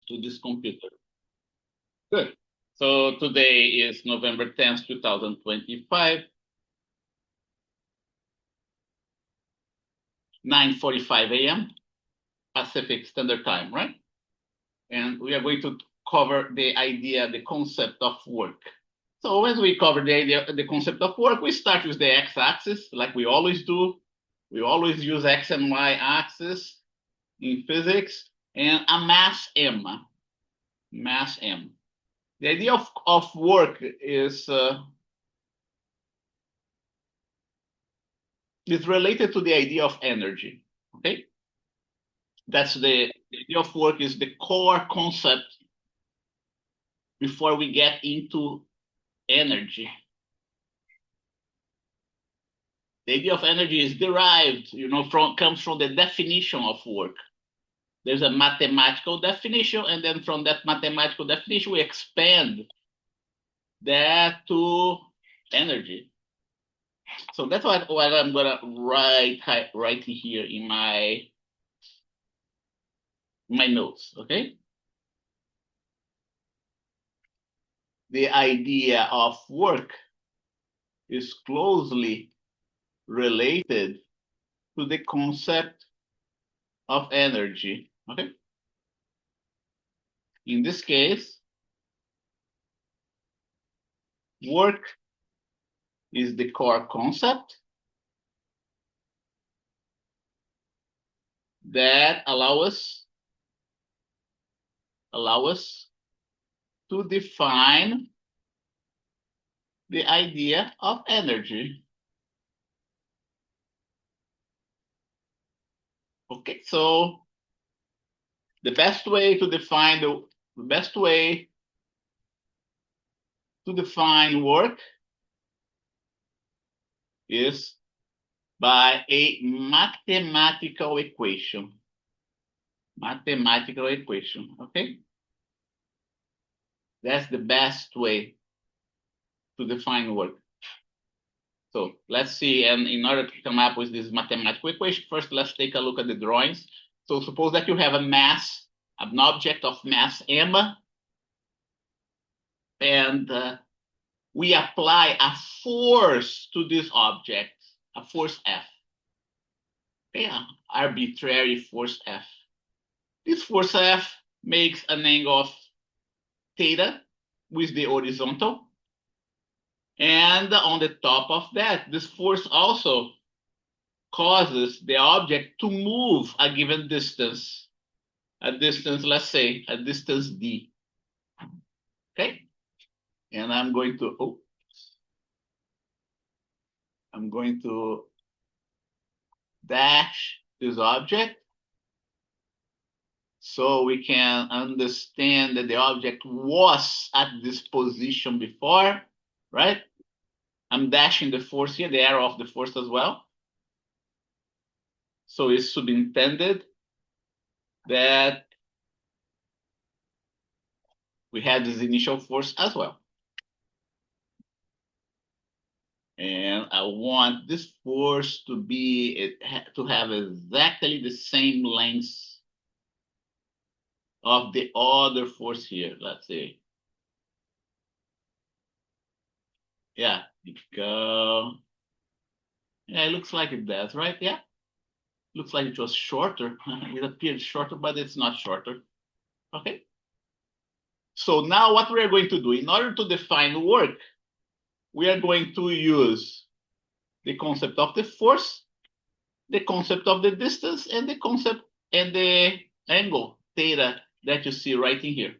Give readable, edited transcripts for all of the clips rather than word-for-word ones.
to this computer. Good. So today is November 10th, 2025, 9:45 a.m. Pacific Standard Time, right? And we are going to cover the idea, the concept of work. So as we cover the idea, the concept of work, we start with the x-axis, like we always do. We always use x and y axis in physics, and a mass m. Mass m. The idea of work is related to the idea of energy. Okay, that's the idea of work is the core concept before we get into energy. The idea of energy is derived, comes from the definition of work. There's a mathematical definition, and then from that mathematical definition, we expand that to energy. So that's what I'm gonna write here in my notes. Okay. The idea of work is closely related to the concept of energy. Okay. In this case, work is the core concept that allow us to define the idea of energy. Okay, so the best way to define work is by a mathematical equation. Okay? That's the best way to define work. So let's see, and in order to come up with this mathematical equation, first let's take a look at the drawings. So suppose that you have an object of mass m, and we apply a force to this object, a force F. Okay, arbitrary force F. This force F makes an angle of theta with the horizontal. And on the top of that, this force also causes the object to move a given distance. Let's say a distance d. Okay? And I'm going to dash this object so we can understand that the object was at this position before, right? I'm dashing the force here, the arrow of the force as well. So it's subintended that we had this initial force as well. And I want this force to have exactly the same length of the other force here, let's say. Yeah, yeah, it looks like it does, right? Yeah, looks like it was shorter. It appeared shorter, but it's not shorter. Okay. So now what we are going to do, in order to define work, we are going to use the concept of the force, the concept of the distance, and the concept and the angle theta that you see right in here.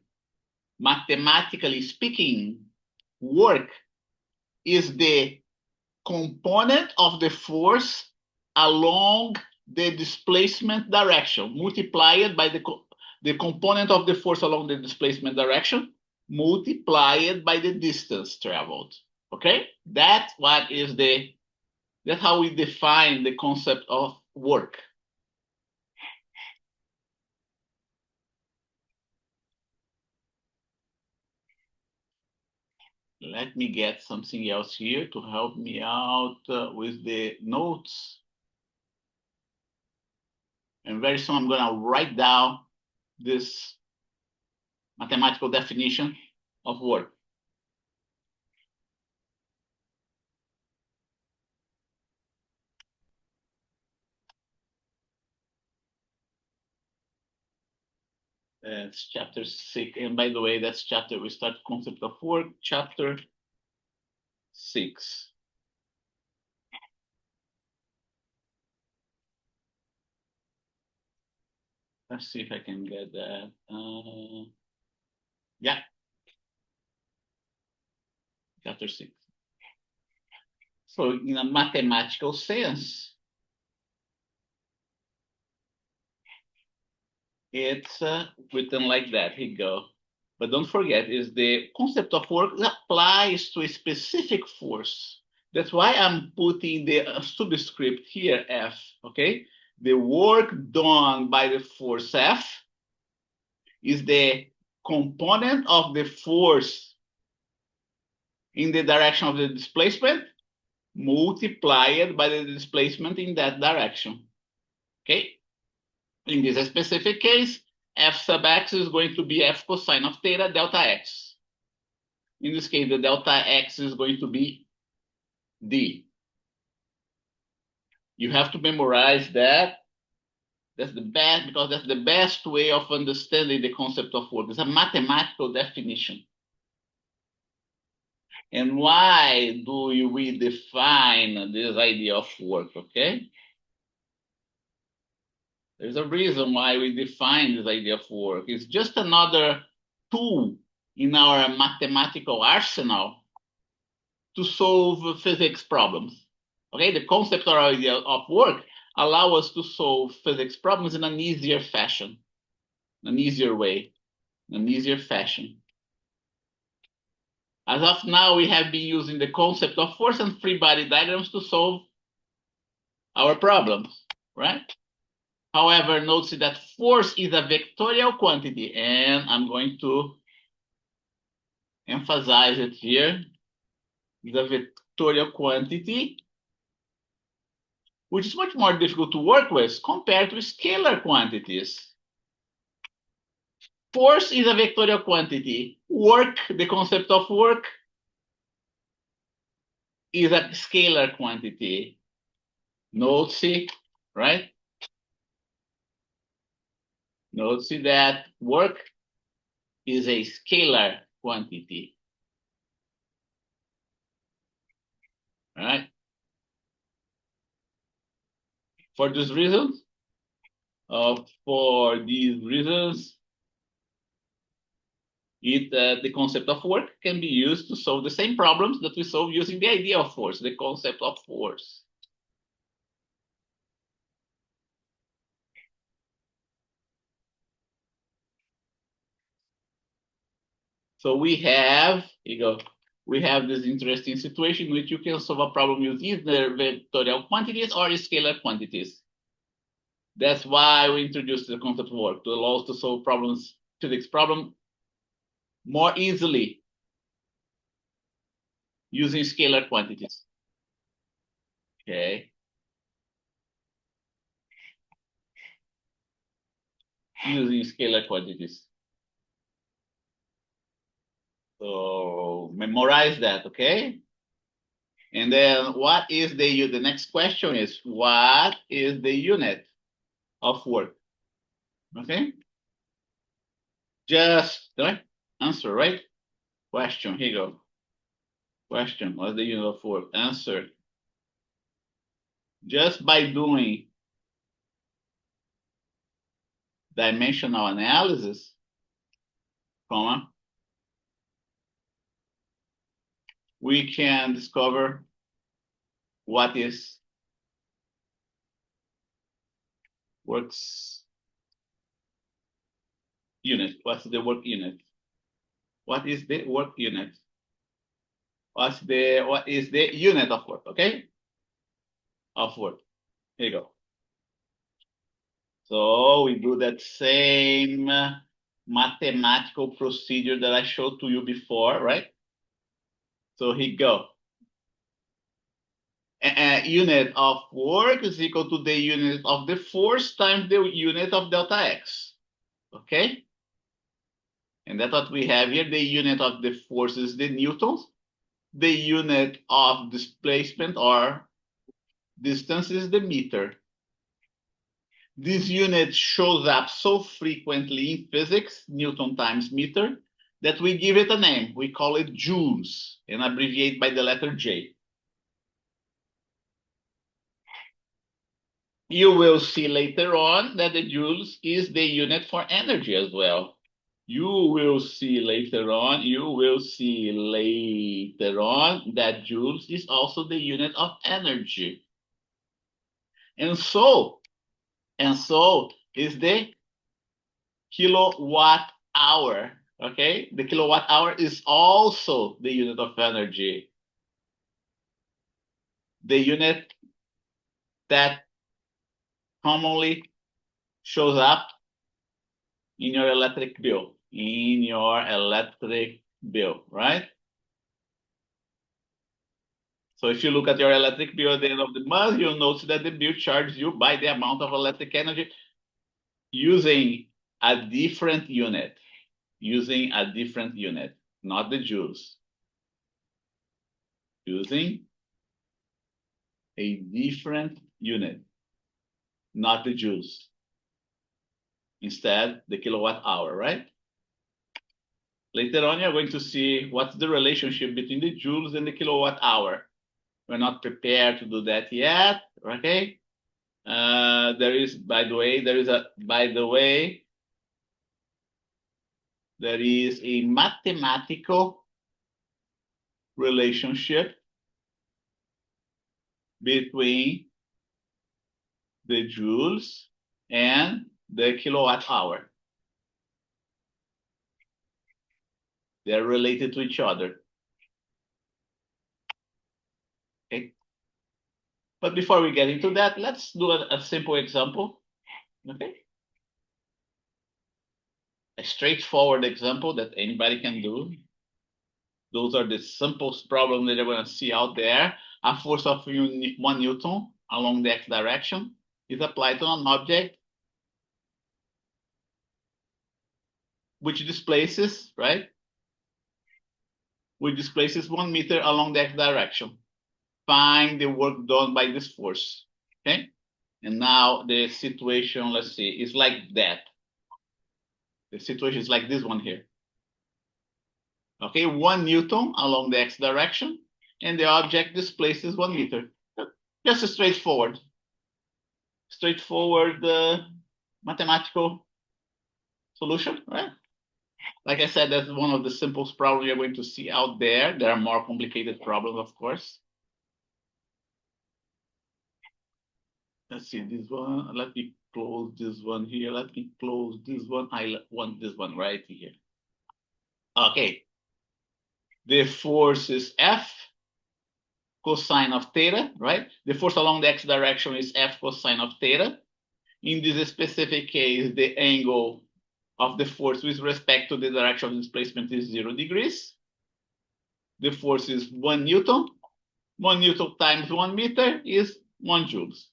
Mathematically speaking, work is the component of the force along the displacement direction, multiplied by the component of the force along the displacement direction, multiplied by the distance traveled. Okay, that's how we define the concept of work. Let me get something else here to help me out with the notes. And very soon I'm going to write down this mathematical definition of work. That's chapter 6. And by the way, that's chapter, we start concept of work, chapter 6. Let's see if I can get that. Yeah, chapter 6. So in a mathematical sense, it's written like that. Here you go. But don't forget, is the concept of work applies to a specific force. That's why I'm putting the subscript here, F, okay? The work done by the force F is the component of the force in the direction of the displacement multiplied by the displacement in that direction, okay? In this specific case, F sub x is going to be F cosine of theta delta x. In this case, the delta x is going to be D. You have to memorize that. That's the best, because that's the best way of understanding the concept of work. It's a mathematical definition. And why do we define this idea of work, okay? There's a reason why we define this idea of work. It's just another tool in our mathematical arsenal to solve physics problems. Okay, the concept or idea of work allow us to solve physics problems in an easier fashion, an easier way, an easier fashion. As of now, we have been using the concept of force and free body diagrams to solve our problems, right? However, notice that force is a vectorial quantity, and I'm going to emphasize it here. It's a vectorial quantity, which is much more difficult to work with compared to scalar quantities. Force is a vectorial quantity. Work, the concept of work, is a scalar quantity. Notice, right? Notice that work is a scalar quantity. All right? For these reasons, the concept of work can be used to solve the same problems that we solve using the idea of force, the concept of force. So we have, here you go, we have this interesting situation in which you can solve a problem using either vectorial quantities or scalar quantities. That's why we introduced the concept of work, to allow us to solve problems, physics problem, more easily using scalar quantities. Okay. Using scalar quantities. So memorize that, okay? And then what is the next question is, what is the unit of work? Okay? Just right? Answer, right? Question, here you go. Question, what's the unit of work? Answer. Just by doing dimensional analysis, comma, we can discover what is works unit. What's the work unit? What is the work unit? What is the unit of work? Okay, of work. Here you go. So we do that same mathematical procedure that I showed to you before, right? So here you go. Unit of work is equal to the unit of the force times the unit of delta x. Okay? And that's what we have here. The unit of the force is the newtons. The unit of displacement or distance is the meter. This unit shows up so frequently in physics, Newton times meter, that we give it a name. We call it joules and abbreviate by the letter J. You will see later on that the joules is the unit for energy as well. You will see later on that joules is also the unit of energy. And so is the kilowatt hour. Okay, the kilowatt hour is also the unit of energy. The unit that commonly shows up in your electric bill, right? So if you look at your electric bill at the end of the month, you'll notice that the bill charges you by the amount of electric energy using a different unit, not the joules, using a different unit, not the joules. Instead, the kilowatt hour, right? Later on, you're going to see what's the relationship between the joules and the kilowatt hour. We're not prepared to do that yet, okay? There is a mathematical relationship between the joules and the kilowatt hour. They're related to each other. Okay. But before we get into that, let's do a simple example. Okay. A straightforward example that anybody can do. Those are the simplest problems that you're going to see out there. A force of 1 Newton along the x direction is applied to an object which displaces, right? Which displaces 1 meter along the x direction. Find the work done by this force, okay? And now the situation, let's see, is like that. The situation is like this one here. Okay, 1 Newton along the x direction, and the object displaces 1 meter. Just a straightforward mathematical solution, right? Like I said, that's one of the simplest problems you're going to see out there. There are more complicated problems, of course. Let's see this one. Let me close this one here. Let me close this one. I want this one right here. Okay. The force is F cosine of theta, right? The force along the x direction is F cosine of theta. In this specific case, the angle of the force with respect to the direction of displacement is 0 degrees. The force is 1 Newton. 1 Newton times 1 meter is 1 joules.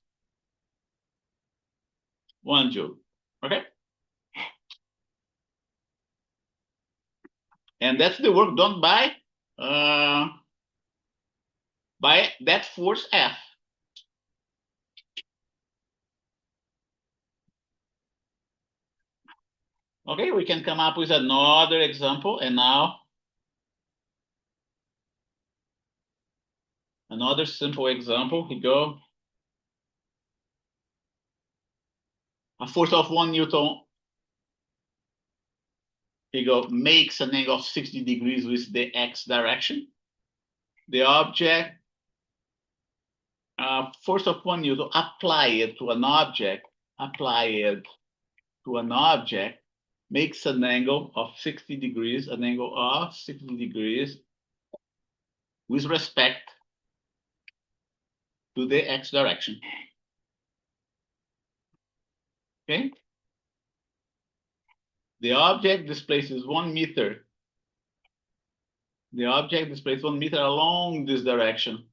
1 joule, okay? And that's the work done by that force F. Okay, we can come up with another example, and now another simple example. Here we go. A force of 1 Newton, here we go, makes an angle of 60 degrees with the x direction. The object, force of 1 Newton applied to an object, makes an angle of 60 degrees, with respect to the x direction. Okay? The object displaces 1 meter. The object displaces 1 meter along this direction.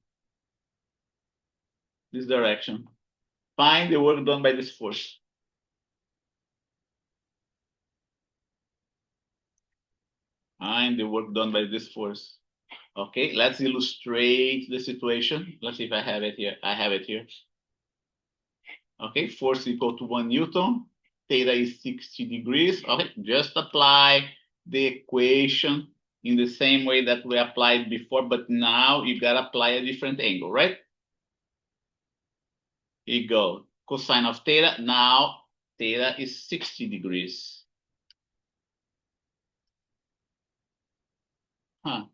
Find the work done by this force. and the work done by this force. Okay, let's illustrate the situation. Let's see if I have it here. I have it here. Okay, force equal to 1 Newton. Theta is 60 degrees. Okay, just apply the equation in the same way that we applied before, but now you gotta apply a different angle, right? Here you go. Cosine of theta. Now theta is 60 degrees. Huh.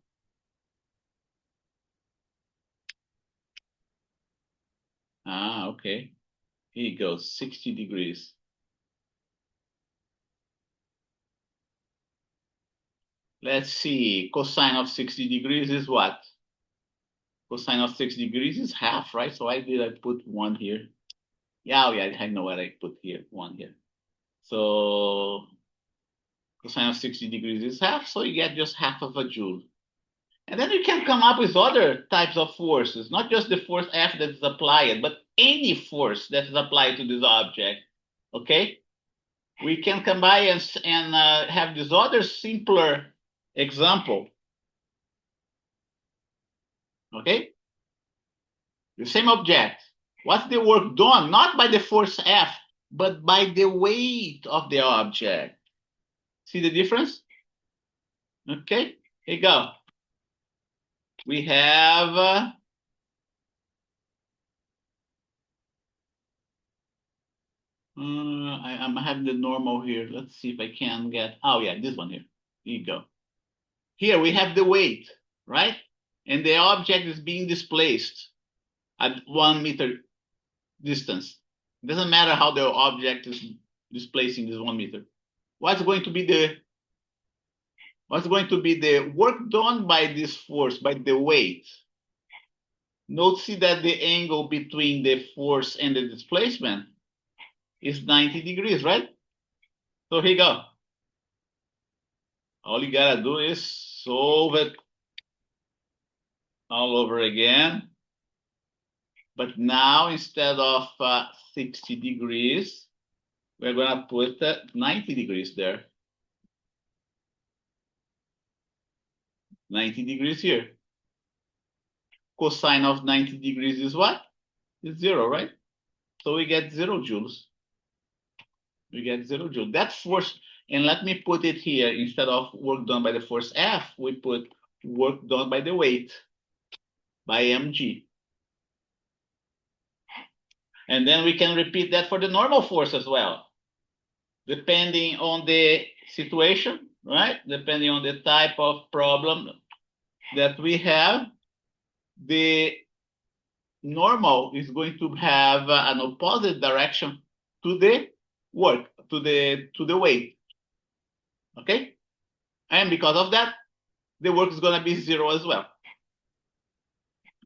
Okay. Here you go, 60 degrees. Let's see, cosine of 60 degrees is what? Cosine of 60 degrees is half, right? So why did I put 1 here? Yeah, I know what I put here, 1 here. So cosine of 60 degrees is half, so you get just half of a joule. And then you can come up with other types of forces, not just the force F that is applied, but any force that is applied to this object, okay? We can combine and have this other simpler example, okay? The same object. What's the work done? Not by the force F, but by the weight of the object. See the difference? Okay, here you go. We have I'm having the normal here. Let's see if I can get, oh yeah, this one here. Here you go. Here we have the weight, right? And the object is being displaced at 1 meter distance. It doesn't matter how the object is displacing this 1 meter. What's going to be the work done by this force, by the weight? Note, see that the angle between the force and the displacement is 90 degrees, right? So here you go. All you gotta do is solve it all over again. But now instead of 60 degrees, we're gonna put 90 degrees there. 90 degrees here. Cosine of 90 degrees is what? It's 0, right? So we get 0 joules. We get 0 joules. That force, and let me put it here, instead of work done by the force F, we put work done by the weight, by mg. And then we can repeat that for the normal force as well, depending on the situation, right? Depending on the type of problem that we have, the normal is going to have an opposite direction to the work, to the weight. Okay? And because of that, the work is going to be 0 as well.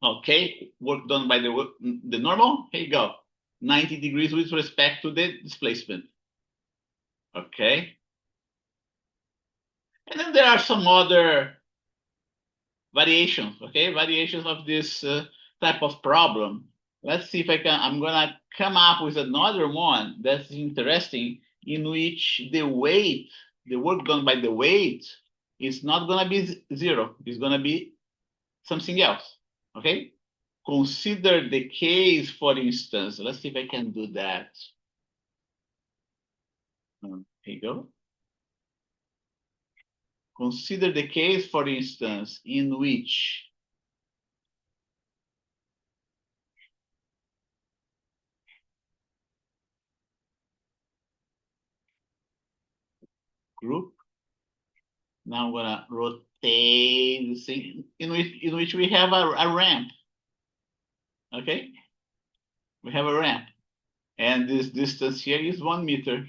Okay, work done by the normal, here you go. 90 degrees with respect to the displacement. Okay. And then there are some other variations, okay? Variations of this type of problem. Let's see if I'm gonna come up with another one that's interesting, in which the weight, the work done by the weight, is not gonna be 0. It's gonna be something else, okay? Consider the case, for instance, let's see if I can do that. Here you go. Consider the case, for instance, in which group, now I'm gonna rotate the thing, in which we have a ramp, okay? We have a ramp, and this distance here is 1 meter.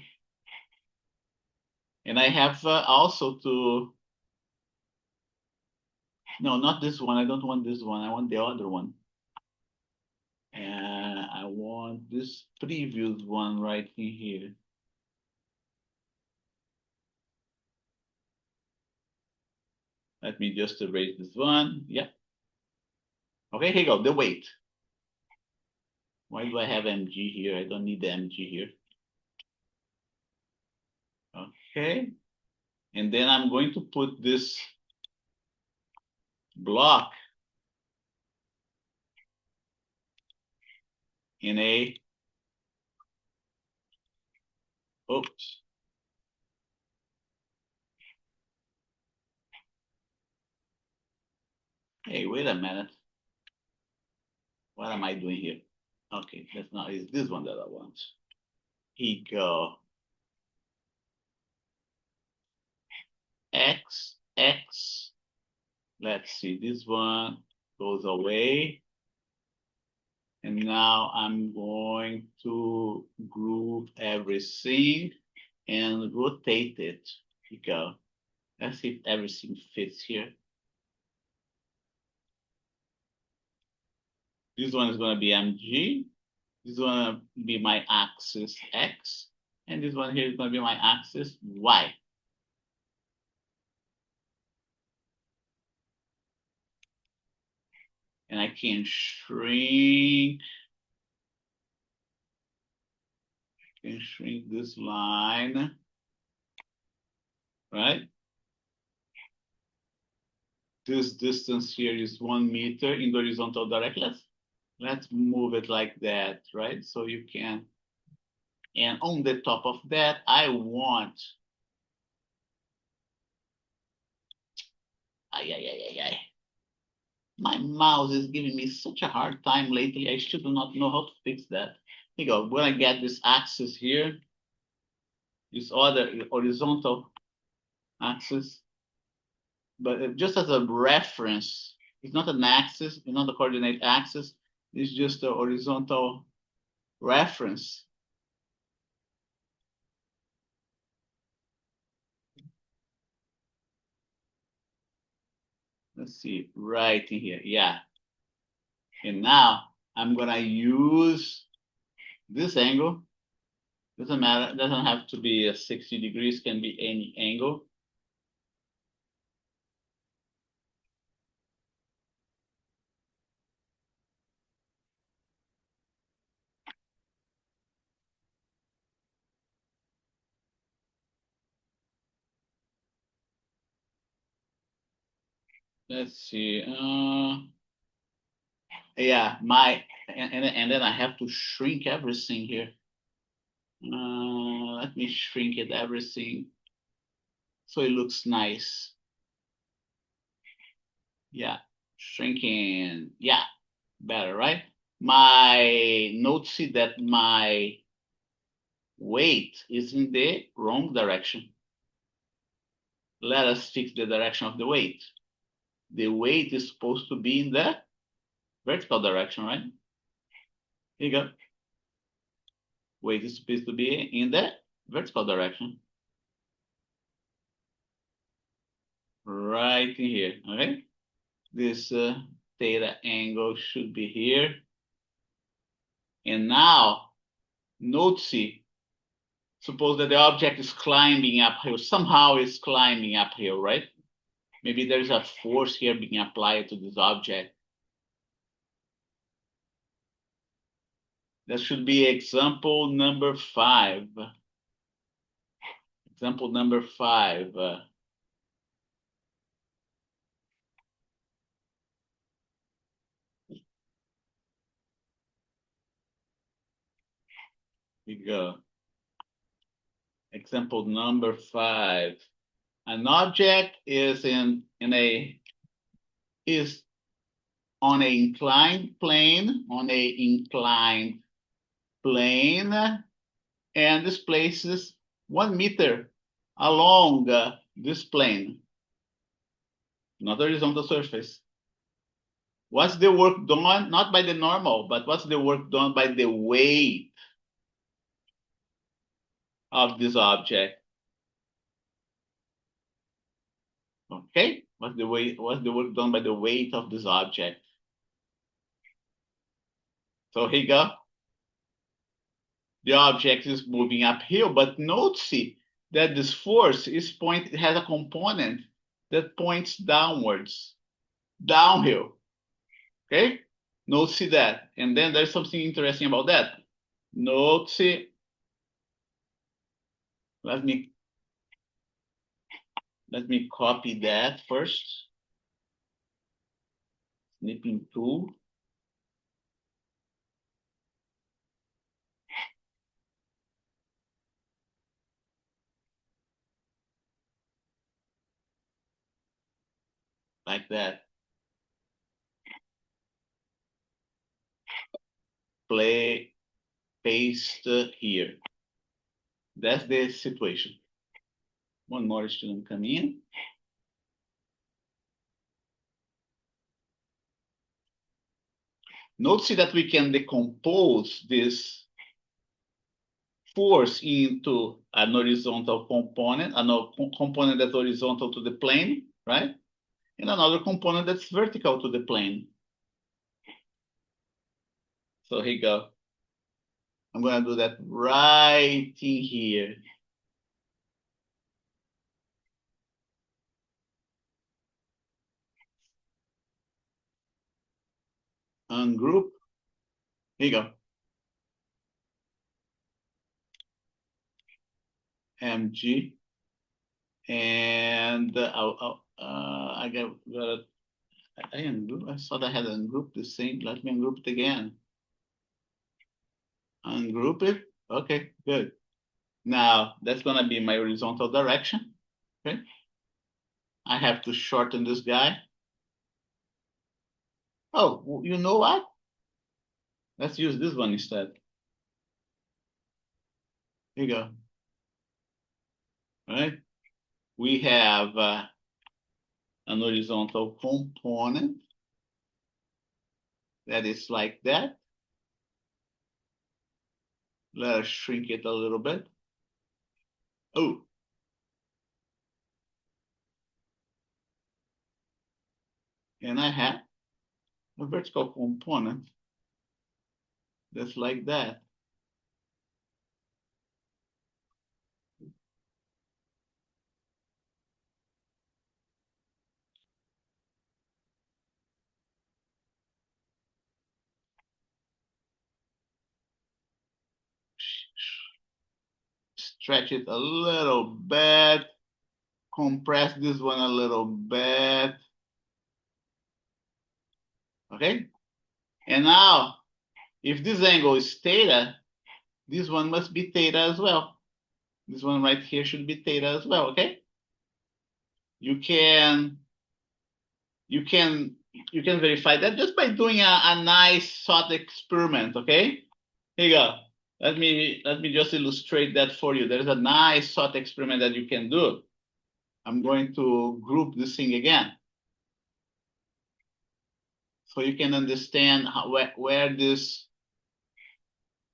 And I have also to, no, not this one. I don't want this one. I want the other one. I want this previous one right in here. Let me just erase this one. Yeah. Okay, here you go, the weight. Why do I have mg here? I don't need the mg here. Okay. And then I'm going to put this block in a, oops. Hey, wait a minute. What am I doing here? Okay, that's not, it's this one that I want. Here you go. X, X. Let's see, this one goes away. And now I'm going to group everything and rotate it. Here you go. Let's see if everything fits here. This one is going to be MG. This is going to be my axis X. And this one here is going to be my axis Y. And I can shrink this line, right? This distance here is 1 meter in the horizontal direction. Let's move it like that, right? So you can, and on the top of that, I want, my mouse is giving me such a hard time lately. I should not know how to fix that. Here you go. When I get this axis here, this other horizontal axis, but just as a reference, it's not an axis, it's not a coordinate axis, it's just a horizontal reference. Let's see, right in here, yeah. And now I'm gonna use this angle. Doesn't matter, it doesn't have to be 60 degrees, can be any angle. Let's see. Yeah, and then I have to shrink everything here. Let me shrink it everything so it looks nice. Yeah, shrinking. Yeah, better, right? Notice that my weight is in the wrong direction. Let us fix the direction of the weight. The weight is supposed to be in the vertical direction, right? Here you go. Weight is supposed to be in the vertical direction. Right in here, okay? This theta angle should be here. And now, notice, suppose that the object is climbing uphill. Somehow it's climbing uphill, right? Maybe there's a force here being applied to this object. That should be example number 5. Example number 5. Here we go. Example number 5. An object is on an inclined plane, and this places 1 meter along this plane, not horizontal surface. What's the work done? Not by the normal, but what's the work done by the weight of this object? Okay, what's the work done by the weight of this object? So here you go. The object is moving uphill, but notice that this force has a component that points downwards, downhill. Okay, notice that. And then there's something interesting about that. Notice, let me Let me copy that first. Snipping tool. Like that. Play, paste here. That's the situation. One more student come in. Notice that we can decompose this force into an horizontal component, a component that's horizontal to the plane, right? And another component that's vertical to the plane. So here you go. I'm going to do that right in here. Ungroup. Here you go. MG. And I ungroup. I thought I had ungroup the same. Let me ungroup it again. Ungroup it. Okay, good. Now that's going to be my horizontal direction. Okay. I have to shorten this guy. Oh, you know what? Let's use this one instead. Here you go. All right. We have an horizontal component that is like that. Let us shrink it a little bit. Oh. And I have a vertical component that's like that. Stretch it a little bit. Compress this one a little bit. Okay? And now, if this angle is theta, this one must be theta as well. This one right here should be theta as well, okay? You can verify that just by doing a nice thought experiment, okay? Here you go. Let me just illustrate that for you. There's a nice thought experiment that you can do. I'm going to group this thing again, so you can understand where this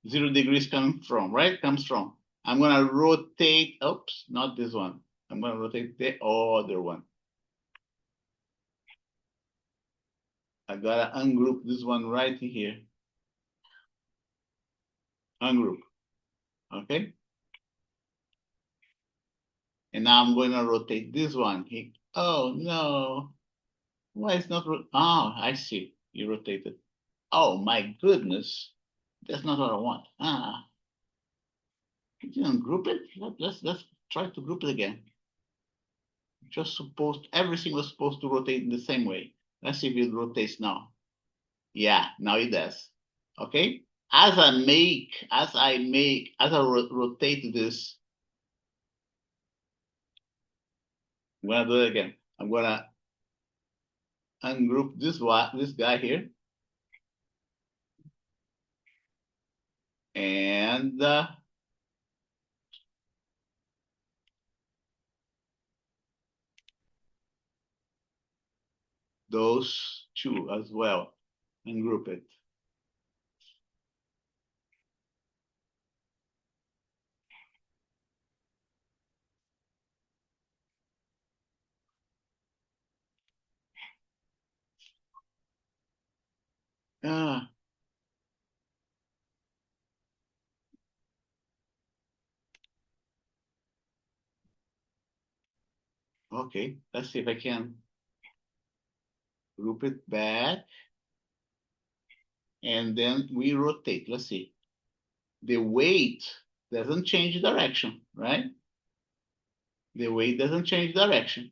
0 degrees comes from, right? Comes from. I'm gonna rotate, oops, not this one. I'm gonna rotate the other one. I gotta ungroup this one right here. Ungroup, okay? And now I'm gonna rotate this one. Oh no, why it's not, oh, I see, you rotated. Oh my goodness, that's not what I want. You didn't group it? Let's try to group it again. Just supposed, everything was supposed to rotate in the same way. Let's see if it rotates now. Yeah, now it does. Okay. As I rotate this, I'm gonna do it again. I'm gonna ungroup this guy here, and those two as well. Ungroup it. Ah, okay. Let's see if I can group it back, and then we rotate. Let's see. The weight doesn't change direction, right? The weight doesn't change direction.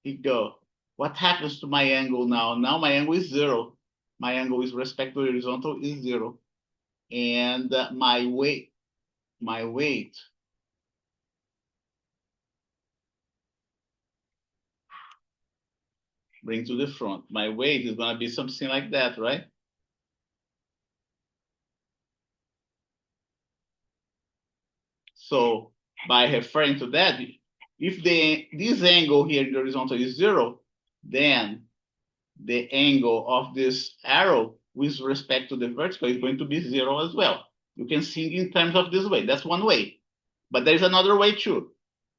Here you go. What happens to my angle now? Now my angle is 0. My angle with respect to the horizontal is 0. And my weight bring to the front. My weight is going to be something like that, right? So by referring to that, if this angle here in the horizontal is 0, then the angle of this arrow with respect to the vertical is going to be 0 as well. You can think in terms of this way. That's one way. But there's another way too.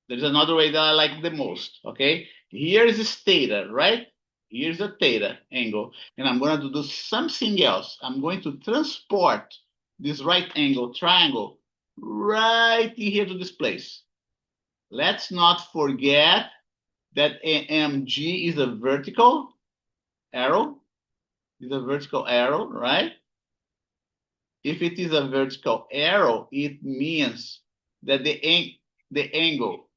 There's another way that I like the most, okay? Here is theta, right? Here's a theta angle. And I'm going to do something else. I'm going to transport this right angle triangle right here to this place. Let's not forget that AMG is a vertical arrow. Is a vertical arrow, right? If it is a vertical arrow, it means that the angle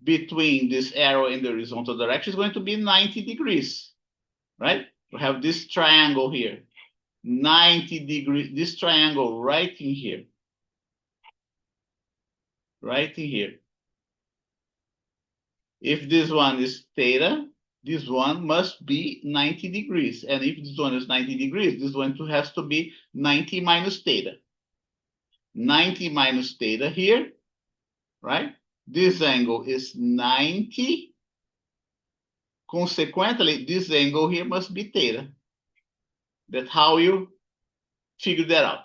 between this arrow and the horizontal direction is going to be 90 degrees, right? We have this triangle here, 90 degrees, this triangle right in here, right in here. If this one is theta, this one must be 90 degrees. And if this one is 90 degrees, this one has to be 90 minus theta. 90 minus theta here, right? This angle is 90. Consequently, this angle here must be theta. That's how you figure that out.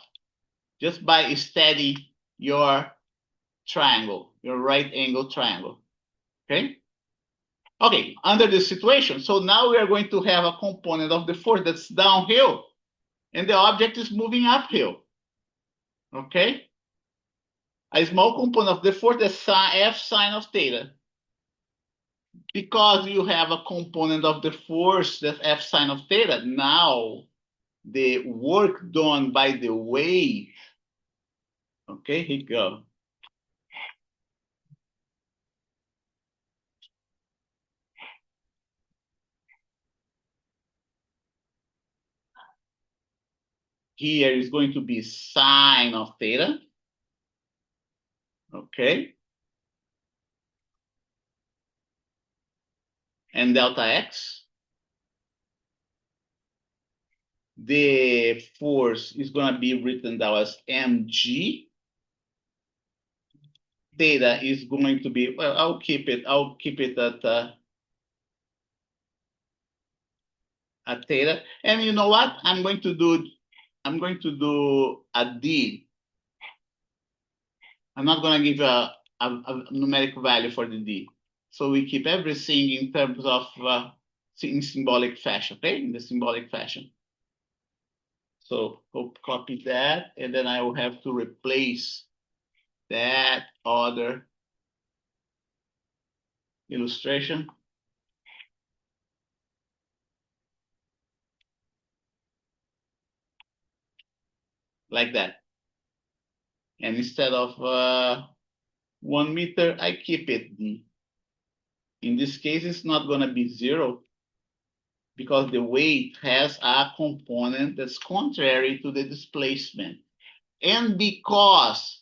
Just by studying your triangle, your right angle triangle. Okay? Okay, under this situation, so now we are going to have a component of the force that's downhill, and the object is moving uphill. Okay? A small component of the force that's F sine of theta. Because you have a component of the force that's F sine of theta, now the work done by the wave, okay, here you go. Here is going to be sine of theta, okay? And delta x. The force is going to be written down as mg. Theta is going to be, well, I'll keep it at theta. And you know what? I'm going to do a d. I'm not going to give a numeric value for the d. So we keep everything in terms of in symbolic fashion, okay? In the symbolic fashion. So copy that, and then I will have to replace that other illustration like that. And instead of 1 meter, I keep it d. In this case, it's not going to be 0 because the weight has a component that's contrary to the displacement. And because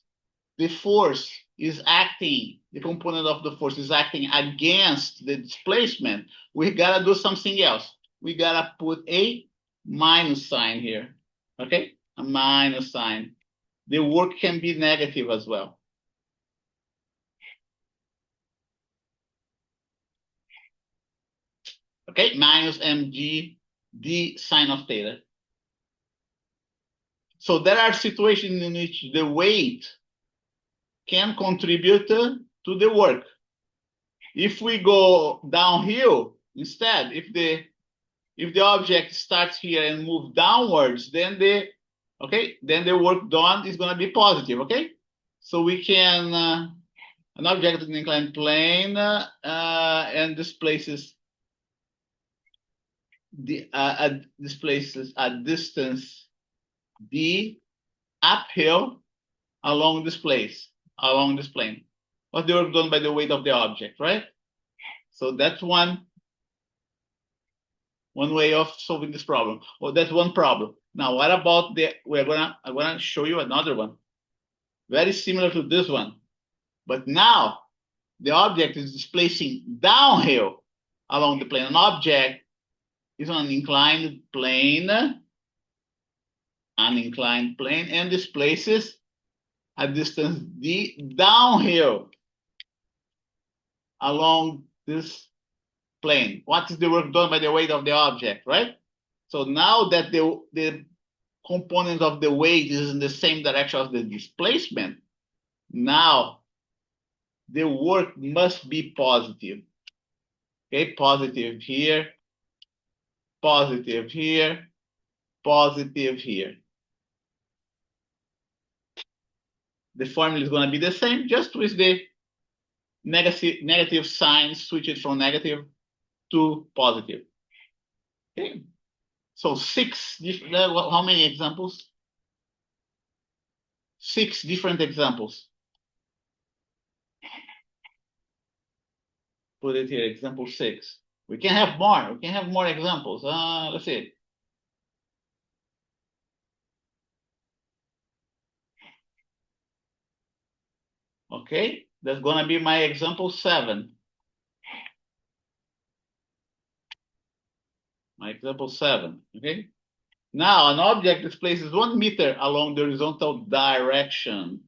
the force is acting, the component of the force is acting against the displacement, we got to do something else. We got to put a minus sign here, okay? A minus sign. The work can be negative as well. Okay, minus mg d sine of theta. So there are situations in which the weight can contribute to the work. If we go downhill instead, if the object starts here and move downwards, then the work done is going to be positive. Okay, so we can an object in an inclined plane and displaces a distance d uphill along this plane. What's the work done by the weight of the object, right? So that's one way of solving this problem. Well, that's one problem. Now, what about I'm gonna show you another one, very similar to this one, but now the object is displacing downhill along the plane. An object is on an inclined plane, and displaces a distance d downhill along this plane. What is the work done by the weight of the object, right? So now that the component of the weight is in the same direction as the displacement, now the work must be positive. Okay, positive here, positive here, positive here. The formula is going to be the same, just with the negative sign, switch it from negative to positive. Okay, so how many examples? 6 different examples. Put it here, example 6. We can have more. We can have more examples. Let's see. Okay, that's gonna be my example 7. My example 7. Okay. Now an object displaces 1 meter along the horizontal direction.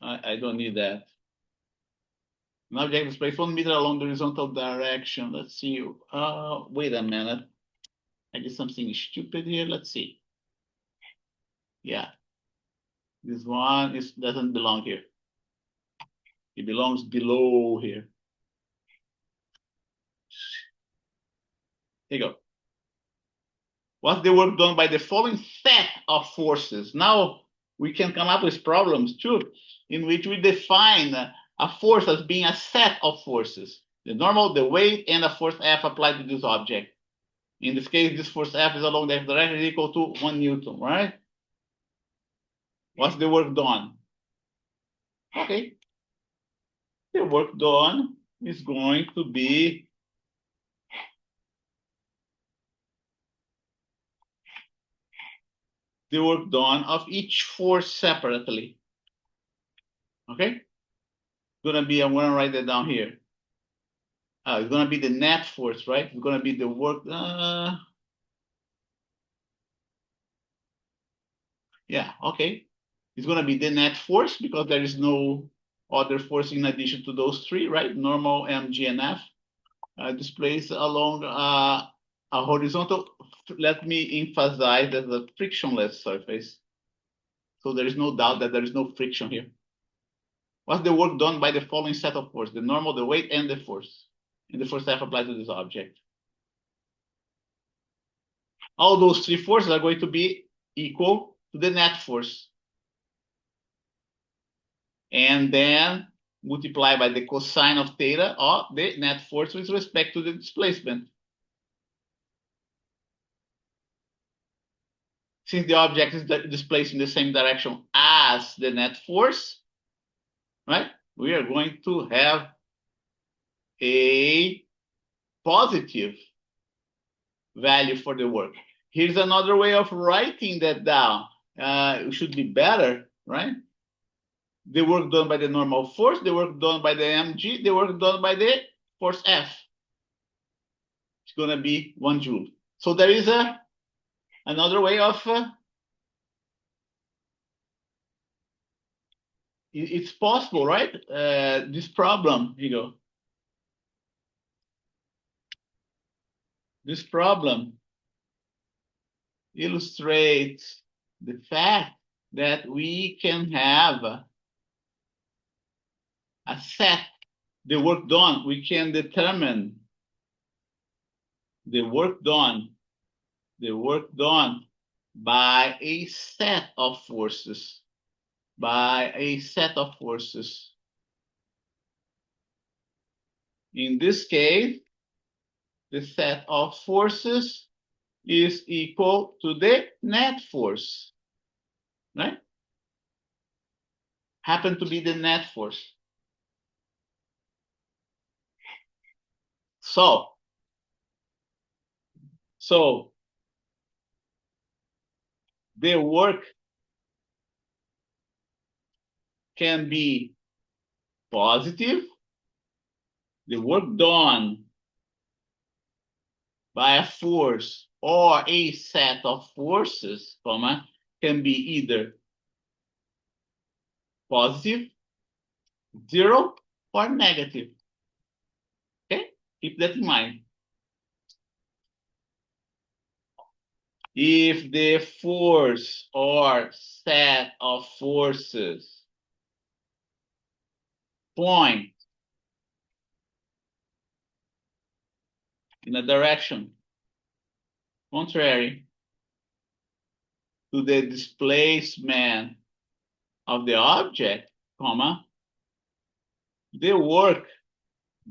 I don't need that. An object displaces 1 meter along the horizontal direction. Let's see. Wait a minute. I did something stupid here. Let's see. Yeah. This one doesn't belong here. It belongs below here. Here you go. What's the work done by the following set of forces? Now we can come up with problems too, in which we define a force as being a set of forces. The normal, the weight, and a force F applied to this object. In this case, this force F is along the X direction is equal to 1 Newton, right? What's the work done? Okay. The work done is going to be the work done of each force separately. Okay? I'm gonna write that down here. It's gonna be the net force, right? It's gonna be the work. Yeah, okay. It's gonna be the net force because there is no other force in addition to those 3, right? Normal, mg, and f. Displaced along a horizontal. Let me emphasize that the frictionless surface. So there is no doubt that there is no friction here. What's the work done by the following set of forces? The normal, the weight, and the force. And the force F applied to this object. All those 3 forces are going to be equal to the net force. And then multiply by the cosine of theta of the net force with respect to the displacement. Since the object is displaced in the same direction as the net force, right? We are going to have a positive value for the work. Here's another way of writing that down. It should be better, right? The work done by the normal force, the work done by the mg, the work done by the force F. It's going to be 1 joule. So there is another way of it's possible, right? This problem, you know, this problem illustrates the fact that we can have a set, the work done. We can determine the work done by a set of forces. In this case, the set of forces is equal to the net force. right? Happen to be the net force. So the work can be positive. The work done by a force or a set of forces, comma, can be either positive, zero, or negative. Okay? Keep that in mind. If the force or set of forces point in a direction contrary to the displacement of the object, comma, the work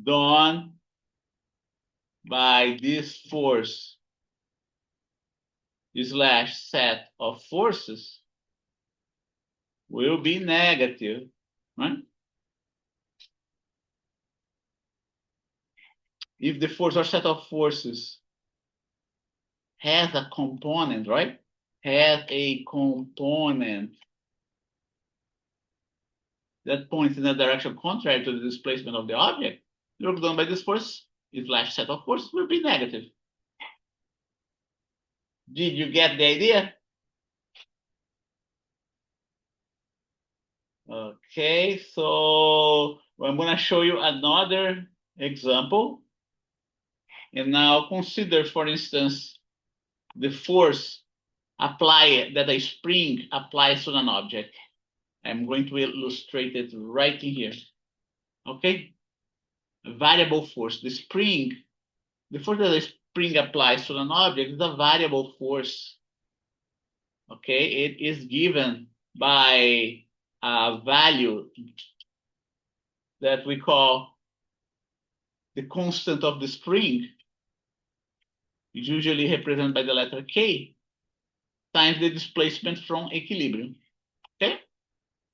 done by this force slash set of forces will be negative, right? If the force or set of forces has a component, right? Has a component that points in a direction contrary to the displacement of the object, the work done by this force slash set of forces will be negative. Did you get the idea? Okay, so I'm going to show you another example. And now consider, for instance, the force applied that a spring applies to an object. I'm going to illustrate it right in here. Okay? A variable force. The force that a spring applies to an object is a variable force. Okay? It is given by a value that we call the constant of the spring, usually represented by the letter K, times the displacement from equilibrium. Okay?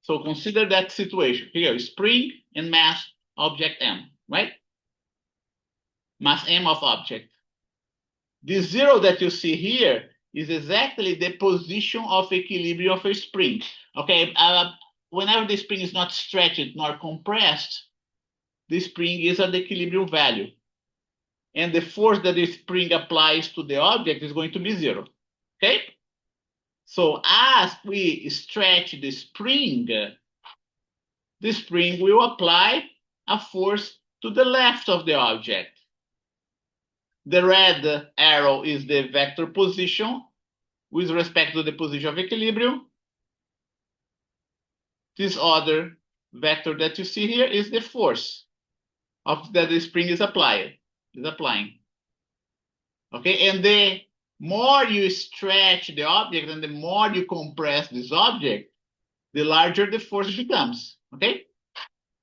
So consider that situation. Here, spring and mass object M, right? Mass M of object. The zero that you see here is exactly the position of equilibrium of a spring. Okay, whenever the spring is not stretched nor compressed, the spring is at the equilibrium value. And the force that the spring applies to the object is going to be zero. Okay? So as we stretch the spring will apply a force to the left of the object. The red arrow is the vector position with respect to the position of equilibrium. This other vector that you see here is the force that the spring is applying. Okay, and the more you stretch the object and the more you compress this object, the larger the force becomes. Okay,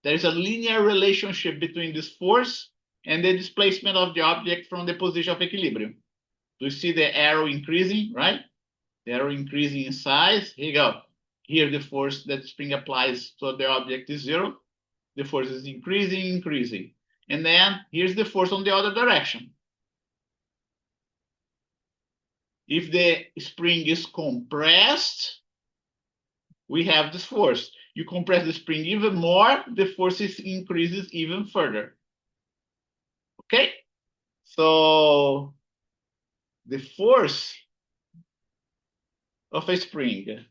there is a linear relationship between this force and the displacement of the object from the position of equilibrium. Do you see the arrow increasing, right? The arrow increasing in size. Here you go. Here the force that the spring applies to the object is zero. The force is increasing. And then here's the force on the other direction. If the spring is compressed, we have this force. You compress the spring even more, the force increases even further. Okay? So the force of a spring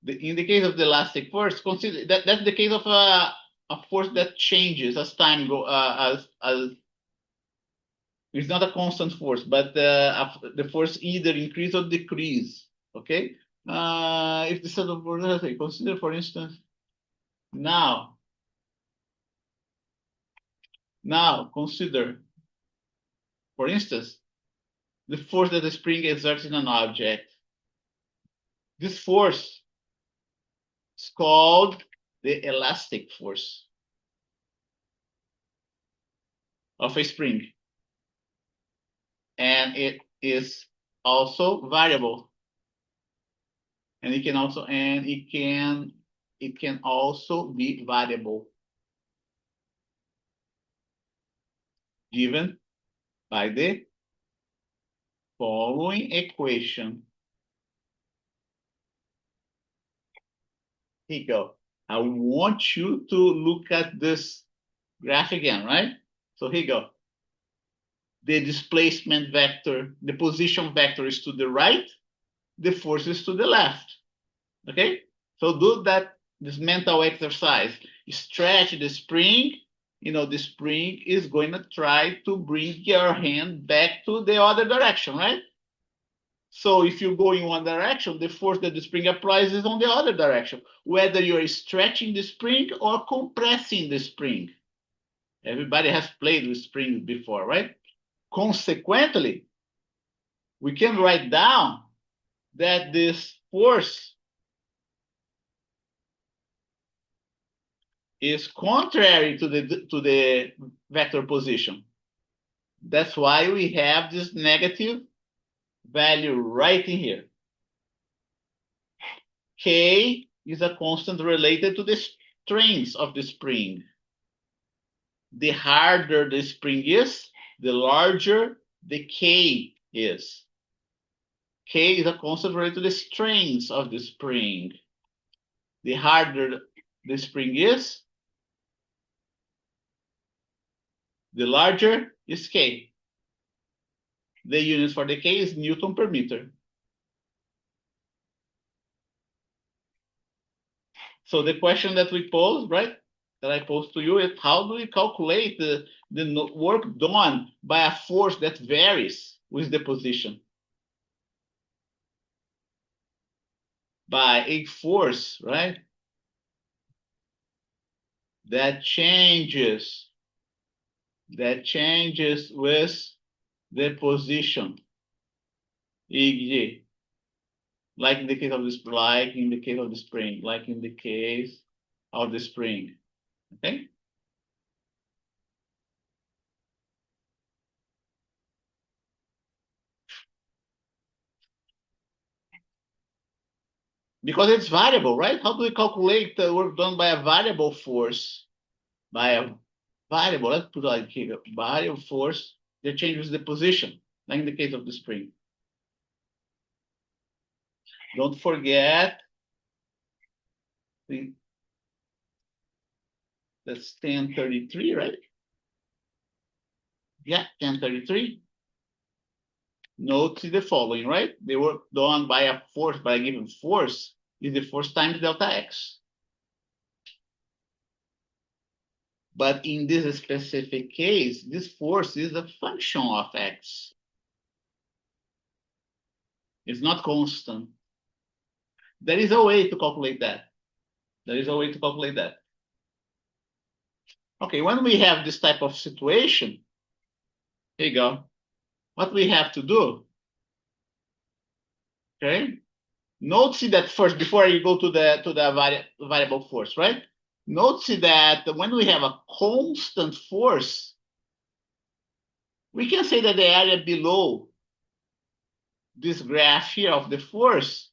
in the case of the elastic force, consider that's the case of a force that changes as time goes, as it's not a constant force, but the force either increase or decrease. Okay, if the set of forces, consider, for instance, now consider, for instance, the force that the spring exerts in an object. This force is called the elastic force of a spring. And it is also variable. And it can also be variable given by the following equation. Here you go. I want you to look at this graph again, right? So here you go. The displacement vector, the position vector is to the right, the force is to the left. Okay? So do this mental exercise. Stretch the spring. The spring is going to try to bring your hand back to the other direction, right? So if you go in one direction, the force that the spring applies is on the other direction, whether you're stretching the spring or compressing the spring. Everybody has played with springs before, right? Consequently, we can write down that this force is contrary to the vector position. That's why we have this negative value right in here. K is a constant related to the strength of the spring. The harder the spring is, the larger the K is. K is a constant related to the strength of the spring. The harder the spring is, the larger is K. The unit for the K is Newton per meter. So the question that we pose, right, that I pose to you is how do we calculate the work done by a force that varies with the position? By a force, right, that changes with the position. E.g., like in the case of this, like in the case of the spring, like in the case of the spring. Okay? Because it's variable, right? How do we calculate the work done by a variable force? By a variable, let's put like here, variable force that changes the position, like in the case of the spring. Don't forget, that's 1033, right? Yeah, 1033. Note the following, right? The work done by a force, by a given force, is the force times delta x. But in this specific case, this force is a function of x. It's not constant. There is a way to calculate that. Okay, when we have this type of situation, here you go. What we have to do, okay? Notice that first, before you go to the variable force, right? Notice that when we have a constant force, we can say that the area below this graph here of the force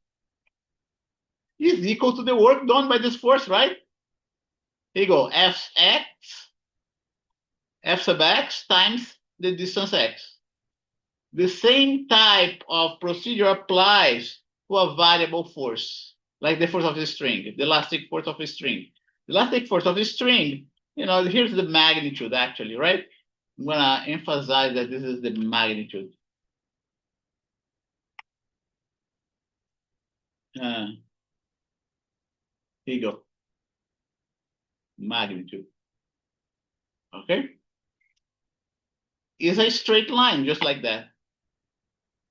is equal to the work done by this force, right? Here you go, f sub x times the distance x. The same type of procedure applies to a variable force, like the force of the string, the elastic force of a string. The elastic force of a string, here's the magnitude actually, right? I'm gonna emphasize that this is the magnitude. Here you go. Magnitude. Okay? Is a straight line, just like that.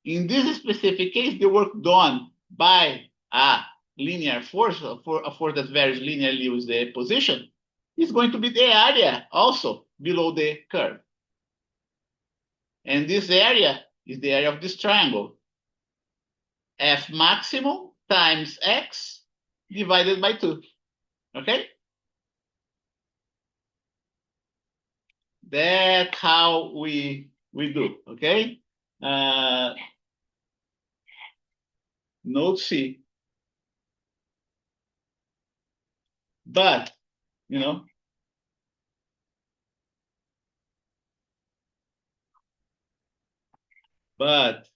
In this specific case, the work done by a linear force, a force that varies linearly with the position, is going to be the area also below the curve. And this area is the area of this triangle. F maximum times x divided by 2. Okay? That's how we do, okay? Node C. But, you know, but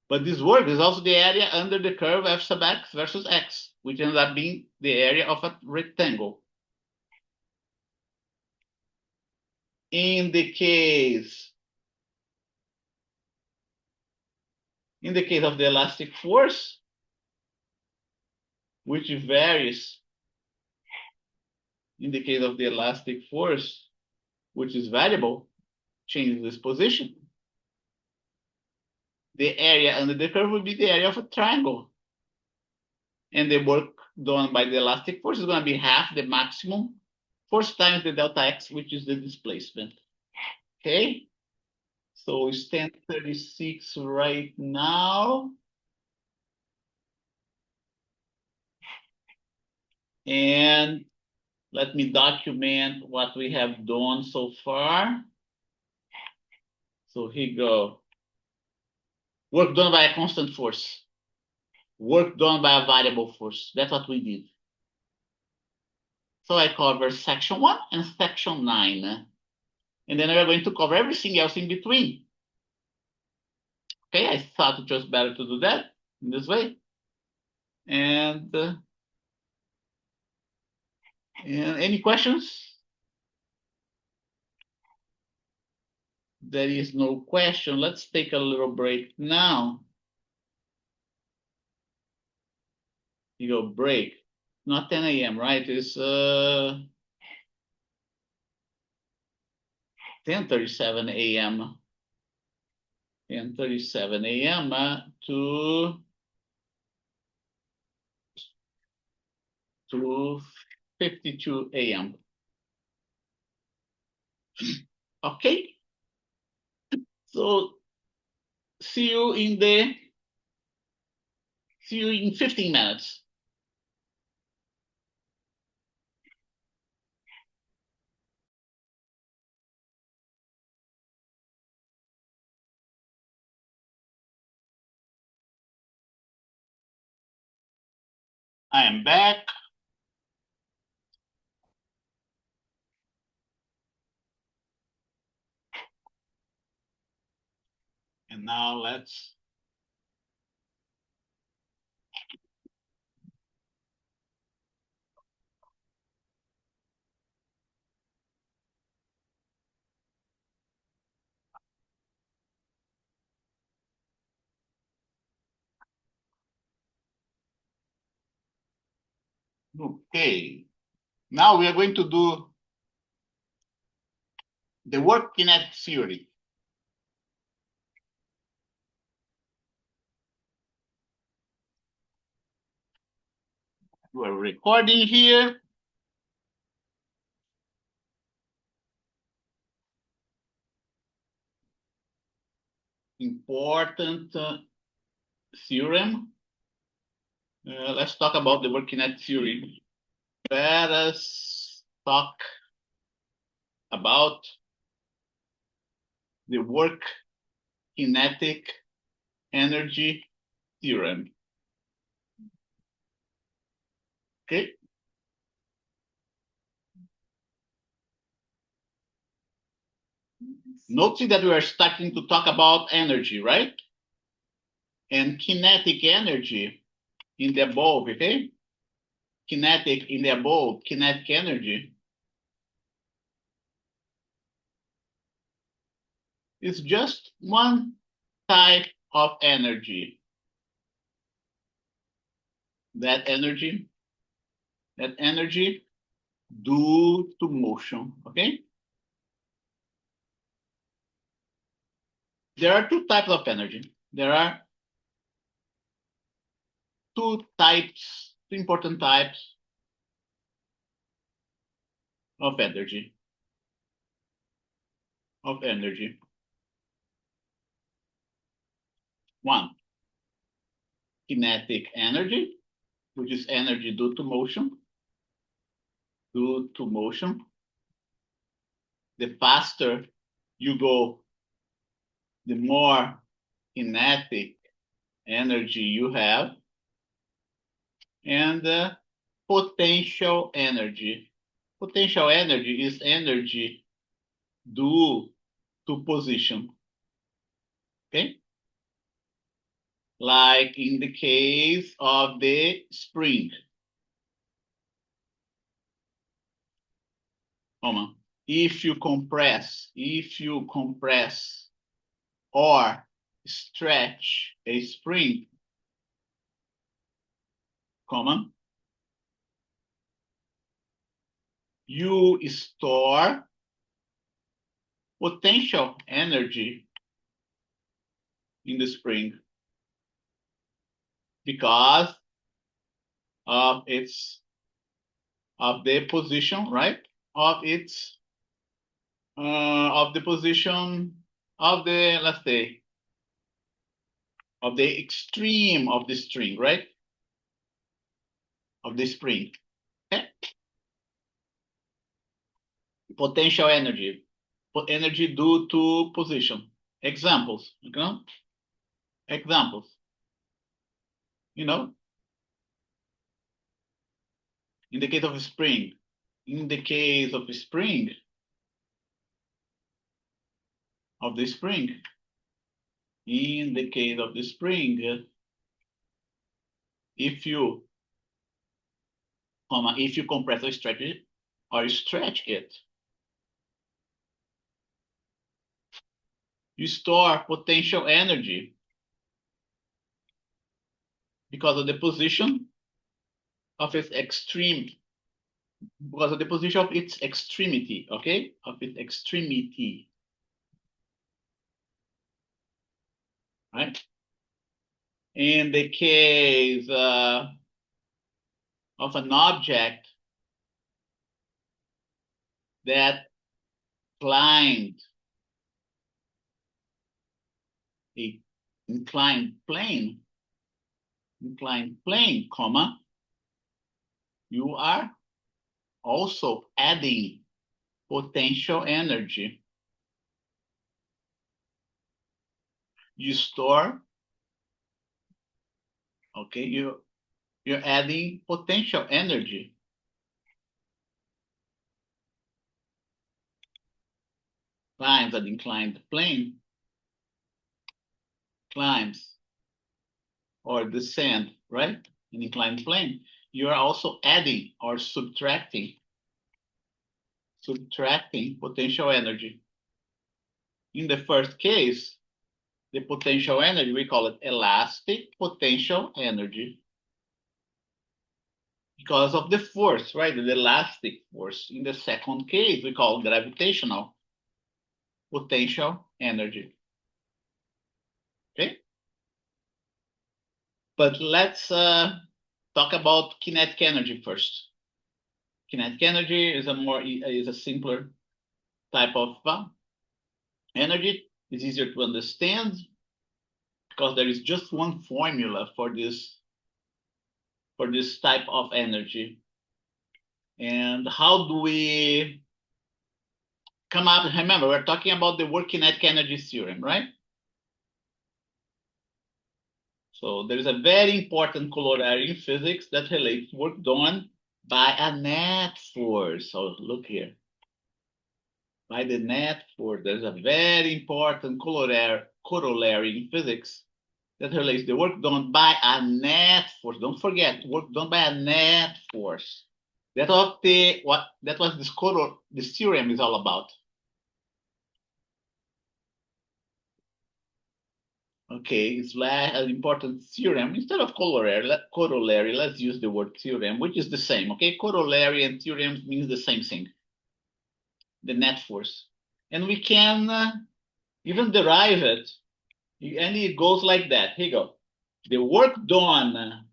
this work is also the area under the curve f sub x versus x, which ends up being the area of a rectangle. In the case of the elastic force, which varies in the case of the elastic force, which is variable, changes its position. The area under the curve will be the area of a triangle. And the work done by the elastic force is going to be half the maximum force times the delta x, which is the displacement. Okay? So it's 10:36 right now. And let me document what we have done so far. So here you go. Work done by a constant force. Work done by a variable force. That's what we did. So I cover section 1 and section 9. And then we're going to cover everything else in between. Okay, I thought it was better to do that in this way. And any questions? There is no question. Let's take a little break now. You go break. Not 10 a.m., right? It's 10:37 a.m. 10:37 a.m. To 52 a.m. Okay. So see you in 15 minutes. I am back. And now let's okay. Now we are going to do the work kinetic theory. We're recording here. Important theorem. Let's talk about the work kinetic theory. Let us talk about the work kinetic energy theorem. Okay. Notice that we are starting to talk about energy, right? And kinetic energy in the above, okay? Kinetic in the above, kinetic energy is just one type of energy. That energy due to motion, okay? There are two types of energy. There are two important types of energy. One, kinetic energy, which is energy due to motion. The faster you go, the more kinetic energy you have, and potential energy. Potential energy is energy due to position. Okay? Like in the case of the spring. If you compress or stretch a spring, you store potential energy in the spring because of the position, right? Of the position of the, let's say, of the extreme of the string, right? Of the spring. Okay? Potential energy. Energy due to position. Examples, okay? Examples. In the case of spring, in the case of spring, in the case of the spring, if you compress or stretch it, you store potential energy because of the position of its extremity, okay? Of its extremity, right? In the case of an object that climbed a inclined plane, you are also adding potential energy. You store, okay, you're adding potential energy. Climbs an inclined plane, climbs or descend, right? An inclined plane. You are also adding or subtracting potential energy. In the first case, the potential energy, we call it elastic potential energy because of the force, right? The elastic force. In the second case, we call gravitational potential energy. Okay? But let's talk about kinetic energy first. Kinetic energy is a simpler type of energy. It's easier to understand because there is just one formula for this type of energy. And how do we come up? Remember, we're talking about the work kinetic energy theorem, right? So there is a very important corollary in physics that relates work done by a net force. So look here. By the net force, there's a very important corollary in physics that relates the work done by a net force. Don't forget, work done by a net force. That's what this theorem is all about. Okay, it's an important theorem. Instead of corollary, let's use the word theorem, which is the same. Okay, corollary and theorem means the same thing. The net force, and we can even derive it, and it goes like that. Here you go. The work done